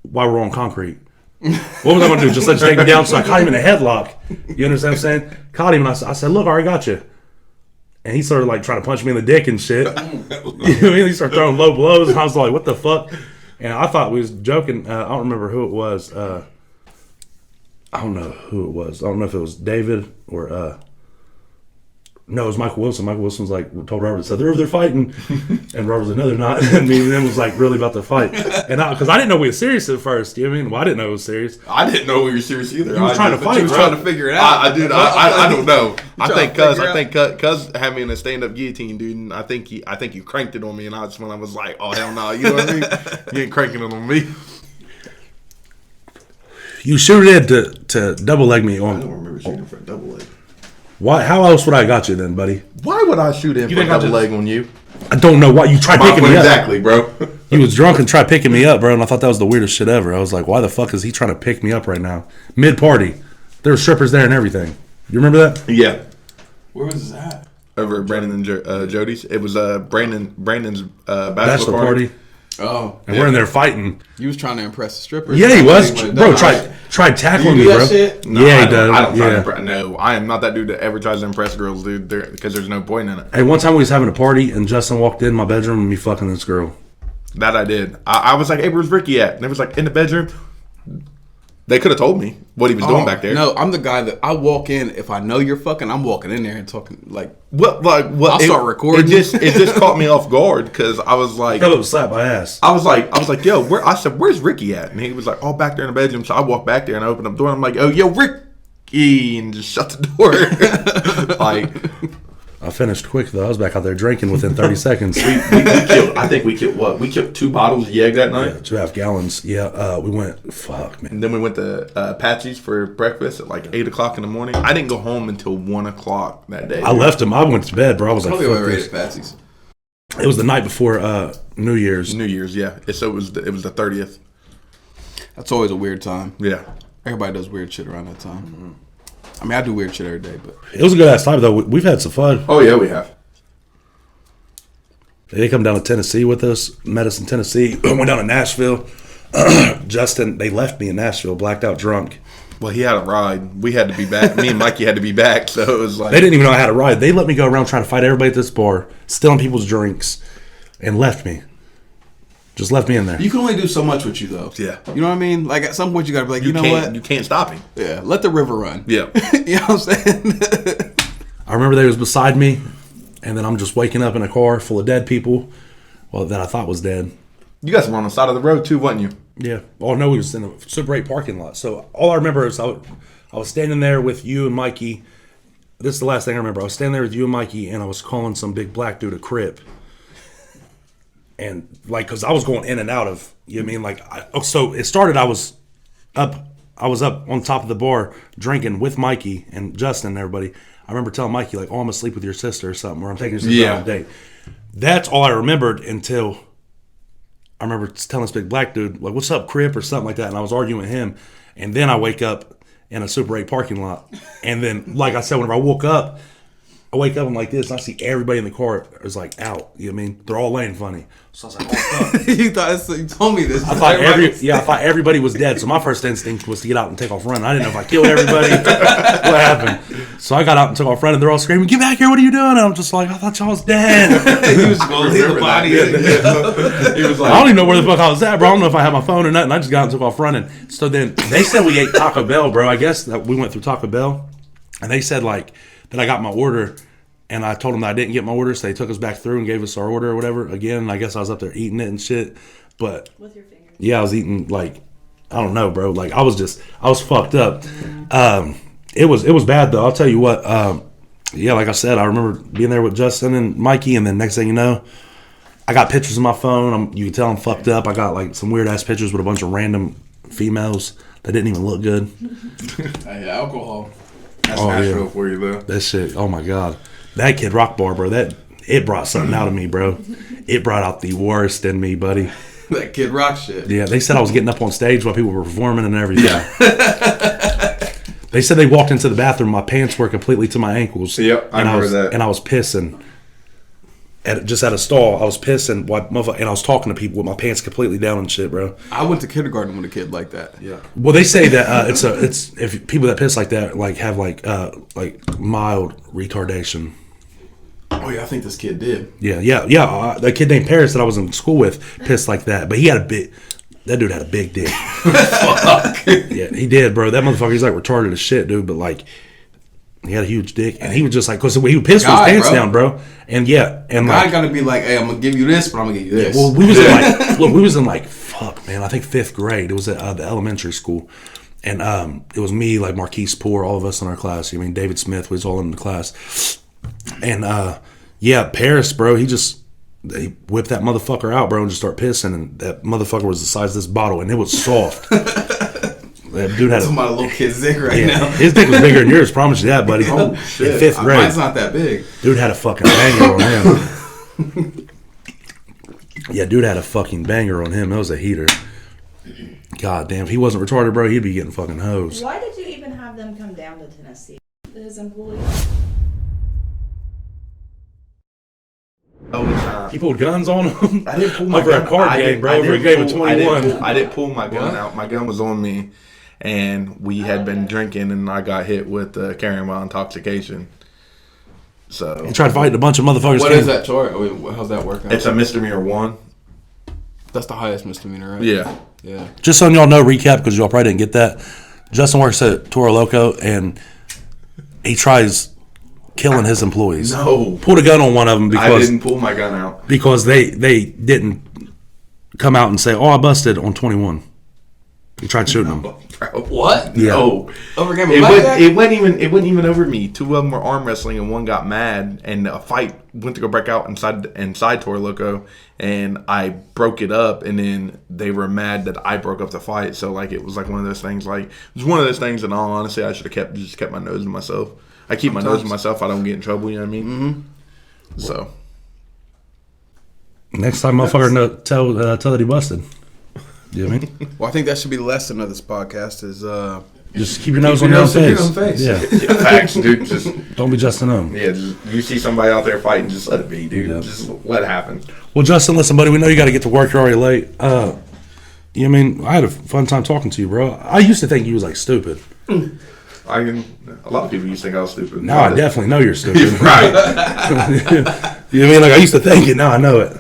while we were on concrete. What was I going to do? Just let you take me down? So I caught him in a headlock. You understand what I'm saying? Caught him and I said, look, I already got you. And he started like trying to punch me in the dick and shit. You know what I mean? He started throwing low blows and I was like, what the fuck? And I thought we was joking. I don't remember who it was. I don't know who it was. I don't know if it was David or no, it was Michael Wilson. Michael Wilson was like, told Robert, said, they're over there fighting. And Robert said, no, they're not. And me and them was like really about to fight. And because I didn't know we were serious at first. You know what I mean? Well, I didn't know it was serious. I didn't know we were serious either. He was trying to fight. He was trying to figure it out. I don't know. I think Cuz had me in a stand-up guillotine, dude, and I think you cranked it on me, and I was like, oh, hell no. You know what I mean? You ain't cranking it on me. You sure did to double leg me on. I don't remember shooting for a double leg. Why? How else would I got you then, buddy? Why would I shoot in for a double leg on you? I don't know why you tried picking me up. Exactly, bro. He was drunk and tried picking me up, bro, and I thought that was the weirdest shit ever. I was like, why the fuck is he trying to pick me up right now? Mid-party. There were strippers there and everything. You remember that? Yeah. Where was that? Over at Brandon and Jody's. It was Brandon's Bachelor party. Oh. And we're in there fighting. You was trying to impress the strippers. Yeah, he was. Bro, tried tackling me, bro. Shit? No, yeah, he does. I don't try to yeah. impress. No, I am not that dude that ever tries to impress girls, dude, because there's no point in it. Hey, one time we was having a party and Justin walked in my bedroom and me fucking this girl. That I did. I was like, hey, where's Ricky at? And it was like, in the bedroom. They could have told me what he was doing back there. No, I'm the guy that I walk in. If I know you're fucking, I'm walking in there and talking like. I'll start recording. It just caught me off guard because I was like, That was slap my ass. I was like, yo, I said, where's Ricky at? And he was like, oh, back there in the bedroom. So I walked back there and I opened up the door. And I'm like, oh, yo, Ricky, and just shut the door. Like, I finished quick though. I was back out there drinking within 30 seconds. I think we killed what? We killed 2 bottles of Yeg that night. Yeah, 2.5 gallons. Yeah, we went. Fuck, man. And then we went to Patsy's for breakfast at like 8 o'clock in the morning. I didn't go home until 1 o'clock that day. I left him. I went to bed, bro. I was like, Probably fuck over this. at Patsy's. It was the night before New Year's. New Year's, yeah. So it was the 30th. That's always a weird time. Yeah. Everybody does weird shit around that time. Mm-hmm. I mean, I do weird shit every day, but It was a good ass time though. We've had some fun. Oh yeah, we have. They come down to Tennessee with us. Met us in Tennessee. Went down to Nashville. Justin, they left me in Nashville, blacked out, drunk. Well, he had a ride. We had to be back. Me and Mikey had to be back. So it was like They didn't even know I had a ride. They let me go around trying to fight everybody at this bar, stealing people's drinks, and left me. Just left me in there. you can only do so much with you though. Yeah. You know what I mean? Like at some point you gotta be like, you know what? You can't stop him. Yeah, let the river run. Yeah. You know what I'm saying? I remember they was beside me, and then I'm just waking up in a car full of dead people. Well, that I thought was dead. You guys were on the side of the road too, wasn't you? Yeah. Oh no, we was in a Super 8 parking lot. So all I remember is I was standing there with you and Mikey. This is the last thing I remember. I was standing there with you and Mikey, and I was calling some big black dude a Crip. And like, cause I was going in and out of, you know what I mean? Like, so it started. I was up on top of the bar drinking with Mikey and Justin and everybody. I remember telling Mikey like, "Oh, I'm gonna sleep with your sister or something, or I'm taking your sister out on a date." That's all I remembered until I remember telling this big black dude like, "What's up, Crip?" or something like that, and I was arguing with him. And then I wake up in a Super 8 parking lot, and then like I said, whenever I wake up, I'm like this, and I see everybody in the car is like out. You know what I mean? They're all laying funny. So I was like, "Oh fuck!" You told me this. I thought everybody was dead. So my first instinct was to get out and take off running. I didn't know if I killed everybody. What happened? So I got out and took off running. They're all screaming, "Get back here! What are you doing?" And I'm just like, "I thought y'all was dead." He was going to leave the body. He was like, I don't even know where the fuck I was at, bro. I don't know if I had my phone or nothing. I just got out and took off running. So then they said we ate Taco Bell, bro. I guess that we went through Taco Bell, and they said like that I got my order. And I told them that I didn't get my order, so they took us back through and gave us our order or whatever. Again, I guess I was up there eating it and shit. But With your fingers. yeah, I was eating like, I don't know, bro. Like I was fucked up. It was bad though. I'll tell you what. Yeah, like I said, I remember being there with Justin and Mikey, and then next thing you know, I got pictures on my phone. You can tell I'm fucked up. I got like some weird ass pictures with a bunch of random females that didn't even look good. Yeah, alcohol. That's Oh, Nashville yeah. for you, though. That shit, oh my God. That Kid Rock bar, bro, it brought something out of me, bro. It brought out the worst in me, buddy. That Kid Rock shit. Yeah, they said I was getting up on stage while people were performing and everything. They said they walked into the bathroom, my pants were completely to my ankles. Yep, I remember that. And I was pissing. Just at a stall, I was pissing, and I was talking to people with my pants completely down and shit, bro. I went to kindergarten with a kid like that. Yeah. Well, they say that it's if people that piss like that have mild retardation. Oh yeah, I think this kid did. Yeah. That kid named Paris that I was in school with pissed like that, but that dude had a big dick. Fuck. Yeah, he did, bro. That motherfucker, he's like retarded as shit, dude. But like, he had a huge dick, and he was just like, because he would piss with his pants down, bro. And I gotta be like, hey, I'm gonna give you this, but I'm gonna give you this. Well, we was in like, fuck, man, I think 5th grade. It was at the elementary school, and it was me, like Marquise Poor, all of us in our class. I mean, David Smith was all in the class, and Paris, bro, they whipped that motherfucker out, bro, and just start pissing, and that motherfucker was the size of this bottle, and it was soft. That dude had my little kid's dick now. His dick was bigger than yours, promise you that, buddy. Oh shit! In 5th grade, Mine's not that big. Dude had a fucking banger on him. Yeah, dude had a fucking banger on him. That was a heater. God damn, if he wasn't retarded, bro, he'd be getting fucking hosed. Why did you even have them come down to Tennessee? His employees. He pulled guns on him. I didn't pull my over gun. a card game, bro. Over a game of 21. I didn't pull my gun out. My gun was on me, and we had been drinking, and I got hit with carrying while intoxication. So He tried fighting a bunch of motherfuckers. What is that charge? How's that work out? it's a misdemeanor 1. That's the highest misdemeanor, right? Yeah. Yeah. Just so y'all know, recap, because y'all probably didn't get that. Justin works at Toro Loco, and he tries killing his employees. No. Pulled a gun on one of them I didn't pull my gun out. because they didn't come out and say, "Oh, I busted on 21." He tried shooting them. What? Yeah. No. Over a game of It blackjack? wasn't even over me. 2 of them were arm wrestling, and one got mad, and a fight went to go break out inside Toro Loco, and I broke it up, and then they were mad that I broke up the fight. So like it was like one of those things. Like it was one of those things. And all honesty, I should have kept my nose to myself. I keep my nose to myself. I don't get in trouble. You know what I mean? Mm-hmm. So Next time, motherfucker, tell that he busted. You know what I mean? Well, I think that should be the lesson of this podcast is Just keep your nose on your own face. Yeah. yeah, facts, dude. Just Don't be Justin Ohm. yeah, just you see somebody out there fighting, just let it be, dude. Yeah. Just let it happen. Well, Justin, listen, buddy, we know you got to get to work. You're already late. You know what I mean? I had a fun time talking to you, bro. I used to think you was, like, stupid. A lot of people used to think I was stupid. Now I definitely know you're stupid. Right. You know what I mean? Like, I used to think it. Now I know it.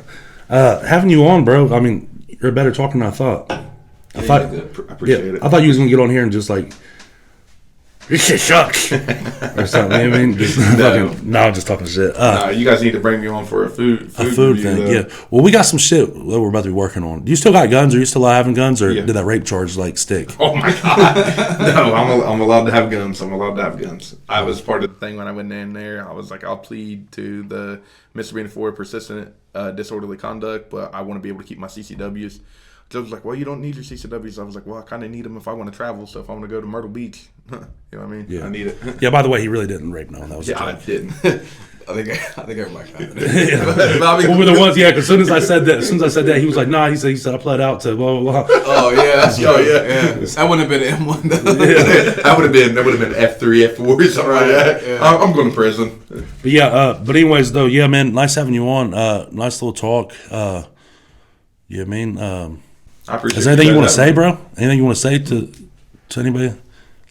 Having you on, bro, I mean, you're a better talker than I thought. I appreciate it. I thought you was going to get on here and just, like, this shit sucks. Or something. You know what I mean? Just I'm just talking shit. You guys need to bring me on for a food Food review, thing, though. yeah. Well, we got some shit that we're about to be working on. Do you still got guns? Are you still having guns, or Yeah. did that rape charge like stick? Oh my god! No, I'm allowed to have guns. I'm allowed to have guns. I was part of the thing when I went in there. I was like, I'll plead to the misdemeanor for persistent disorderly conduct, but I want to be able to keep my CCWs. Joe was like, well, you don't need your CCWs. I was like, well, I kind of need them if I want to travel. So if I want to go to Myrtle Beach, you know what I mean? Yeah. I need it. Yeah. By the way, he really didn't rape no one. That was a Yeah, I joke. didn't. I think everybody got it. Well, we're the ones, yeah. Because as soon as I said that, he was like, "Nah." He said I pled out to blah blah blah. Oh yeah, That wouldn't have been M1. That would have been F3, F4, something like that. Yeah. I'm going to prison. But yeah. But anyways, though, yeah, man. Nice having you on. Nice little talk. Yeah, man. I appreciate. Is there anything you want to say, bro? Anything you want to say to anybody?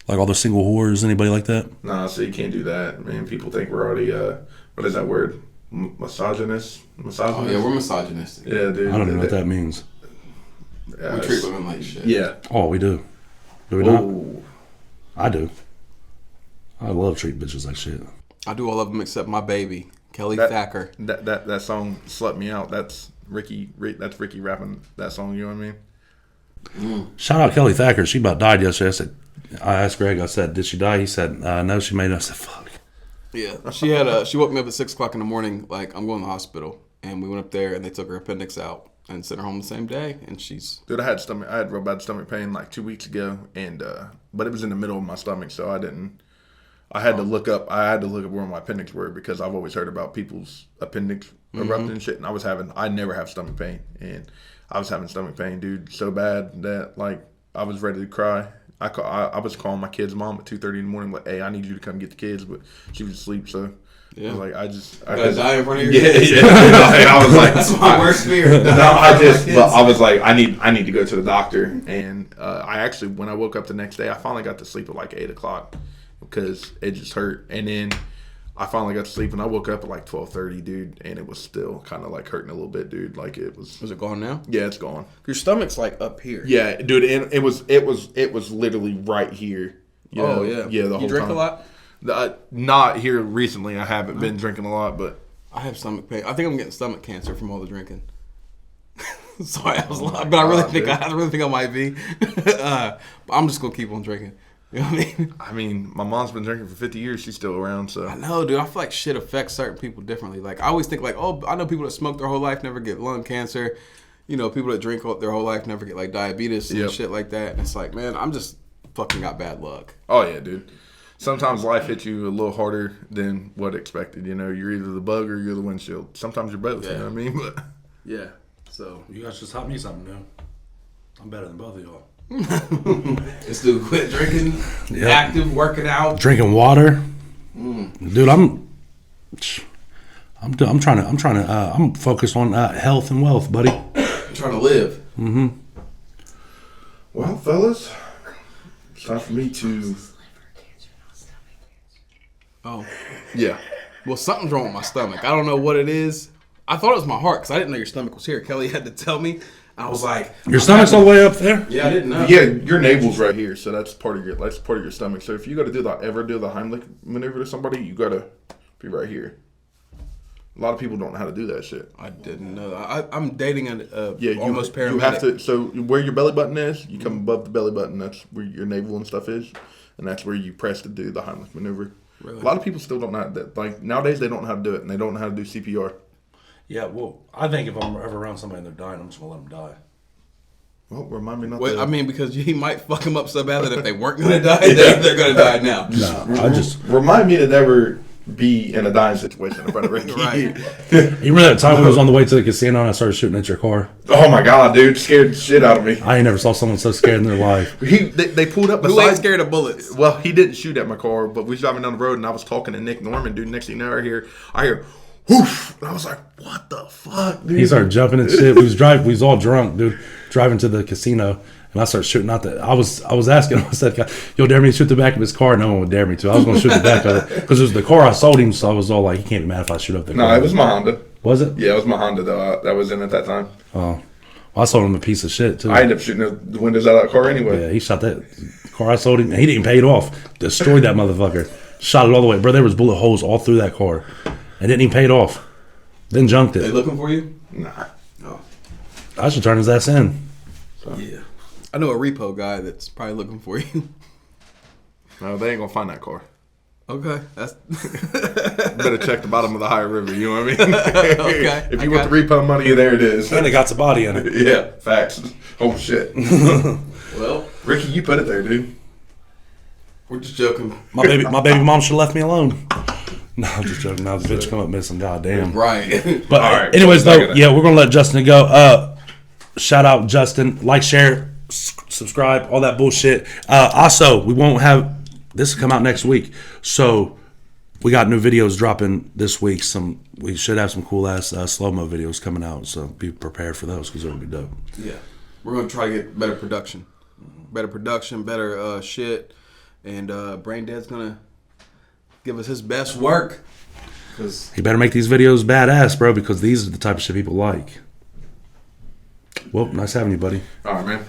Like all the single whores, anybody like that? Nah, so you can't do that, man. People think we're already what is that word? Misogynist? Oh yeah, we're misogynistic. Yeah, dude. I don't even know what that means. We treat women like shit. Yeah. Oh, we do. Do we not? Ooh. I do. I love treating bitches like shit. I do all of them except my baby, Kelly That- Thacker. That song "Slut Me Out." That's Ricky. That's Ricky rapping that song. You know what I mean? Shout out Kelly Thacker. She about died yesterday. I asked Greg. I said, "Did she die?" He said, "No, she made it." I said, "Fuck." Yeah, she woke me up at 6:00 in the morning. Like I'm going to the hospital, and we went up there, and they took her appendix out and sent her home the same day. And she's Dude, I had real bad stomach pain like 2 weeks ago, and but it was in the middle of my stomach, so I I had to look up where my appendix were because I've always heard about people's appendix erupting and shit. And I never have stomach pain, and I was having stomach pain, dude, so bad that like I was ready to cry. I was calling my kid's mom at 2:30 in the morning, like, hey, I need you to come get the kids, but she was asleep, so. Yeah. I was like, I gotta die in front of you. Yeah. I was like, that's my worst fear. I was like, I need to go to the doctor, and I actually, when I woke up the next day, I finally got to sleep at like 8:00 because it just hurt, and then I finally got to sleep, and I woke up at like 12:30, dude, and it was still kind of like hurting a little bit, dude. Like it was. Was it gone now? Yeah, it's gone. Your stomach's like up here. Yeah, dude, and it was literally right here. You know? Yeah. Yeah, the whole time. You drink a lot? Not here recently. I haven't been drinking a lot, but I have stomach pain. I think I'm getting stomach cancer from all the drinking. Sorry, I was lying, but I really think I might be. But I'm just gonna keep on drinking. You know what I mean? I mean, my mom's been drinking for 50 years. She's still around, so. I know, dude. I feel like shit affects certain people differently. Like, I always think, like, oh, I know people that smoke their whole life never get lung cancer. You know, people that drink their whole life never get, like, diabetes and shit like that. And it's like, man, I'm just fucking got bad luck. Oh, yeah, dude. Sometimes life hits you a little harder than what expected. You know, you're either the bug or you're the windshield. Sometimes you're both, you know what I mean? But yeah, so. You guys just taught me something new. I'm better than both of y'all. This dude quit drinking, active, working out, drinking water. Dude, I'm focused on health and wealth, buddy. I'm trying to live. Mm-hmm. Well, fellas, it's time for me to. Oh, yeah. Well, something's wrong with my stomach. I don't know what it is. I thought it was my heart because I didn't know your stomach was here. Kelly had to tell me. I was like, your stomach's all the way up there? Yeah, I didn't know. Yeah, your navel's right here, so that's part of your stomach. So if you got to do the Heimlich maneuver to somebody, you got to be right here. A lot of people don't know how to do that shit. I didn't know that. I'm dating almost paramedic. You have to. So where your belly button is, you come above the belly button. That's where your navel and stuff is, and that's where you press to do the Heimlich maneuver. Really? A lot of people still don't know that. Like nowadays, they don't know how to do it, and they don't know how to do CPR. Yeah, well, I think if I'm ever around somebody and they're dying, I'm just gonna let them die. Well, remind me not. Well, I mean, because he might fuck them up so bad that if they weren't gonna die, they're gonna die now. No, I just remind me to never be in a dying situation in front of Ricky. Right. You remember that time when I was on the way to the casino and I started shooting at your car? Oh my god, dude, scared the shit out of me. I ain't never saw someone so scared in their life. They pulled up beside. Who ain't scared of bullets? Well, he didn't shoot at my car, but we was driving down the road and I was talking to Nick Norman, dude. Next thing you know, I hear, whoosh, and I was like, what the fuck, dude? He started jumping and shit. We was all drunk, dude, driving to the casino. And I started shooting out I was asking him, I said, yo, dare me to shoot the back of his car? No one would dare me to. I was going to shoot the back of it. Because it was the car I sold him, so I was all like, he can't be mad if I shoot up the car. No, it was my Honda. Was it? Yeah, it was my Honda that was in at that time. Oh. Well, I sold him a piece of shit, too. I ended up shooting the windows out of that car anyway. Yeah, he shot that car I sold him. He didn't pay it off. Destroyed that motherfucker. Shot it all the way. Bro, there was bullet holes all through that car. And didn't even pay it off. Then junked it. They looking for you? Nah. Oh. I should turn his ass in. So. Yeah. I know a repo guy that's probably looking for you. No, they ain't gonna find that car. Okay, that's better check the bottom of the Ohio River. You know what I mean? Okay. If you want the repo money, there it is. And it got the body in it. Yeah, facts. Oh shit. Well, Ricky, you put it there, dude. We're just joking. My baby mom should have left me alone. No, I'm just joking. Now the bitch come up missing. Goddamn. Right. But all right, anyways, though, yeah, we're gonna let Justin go. Shout out Justin. Like, share, subscribe, all that bullshit. Also, we won't have this will come out next week, so we got new videos dropping this week. We should have some cool ass slow mo videos coming out, so be prepared for those because they're gonna be dope. Yeah, we're gonna try to get better production, better shit, and Brain Dead's gonna give us his best work. Cause he better make these videos badass, bro, because these are the type of shit people like. Well, nice having you, buddy. All right, man.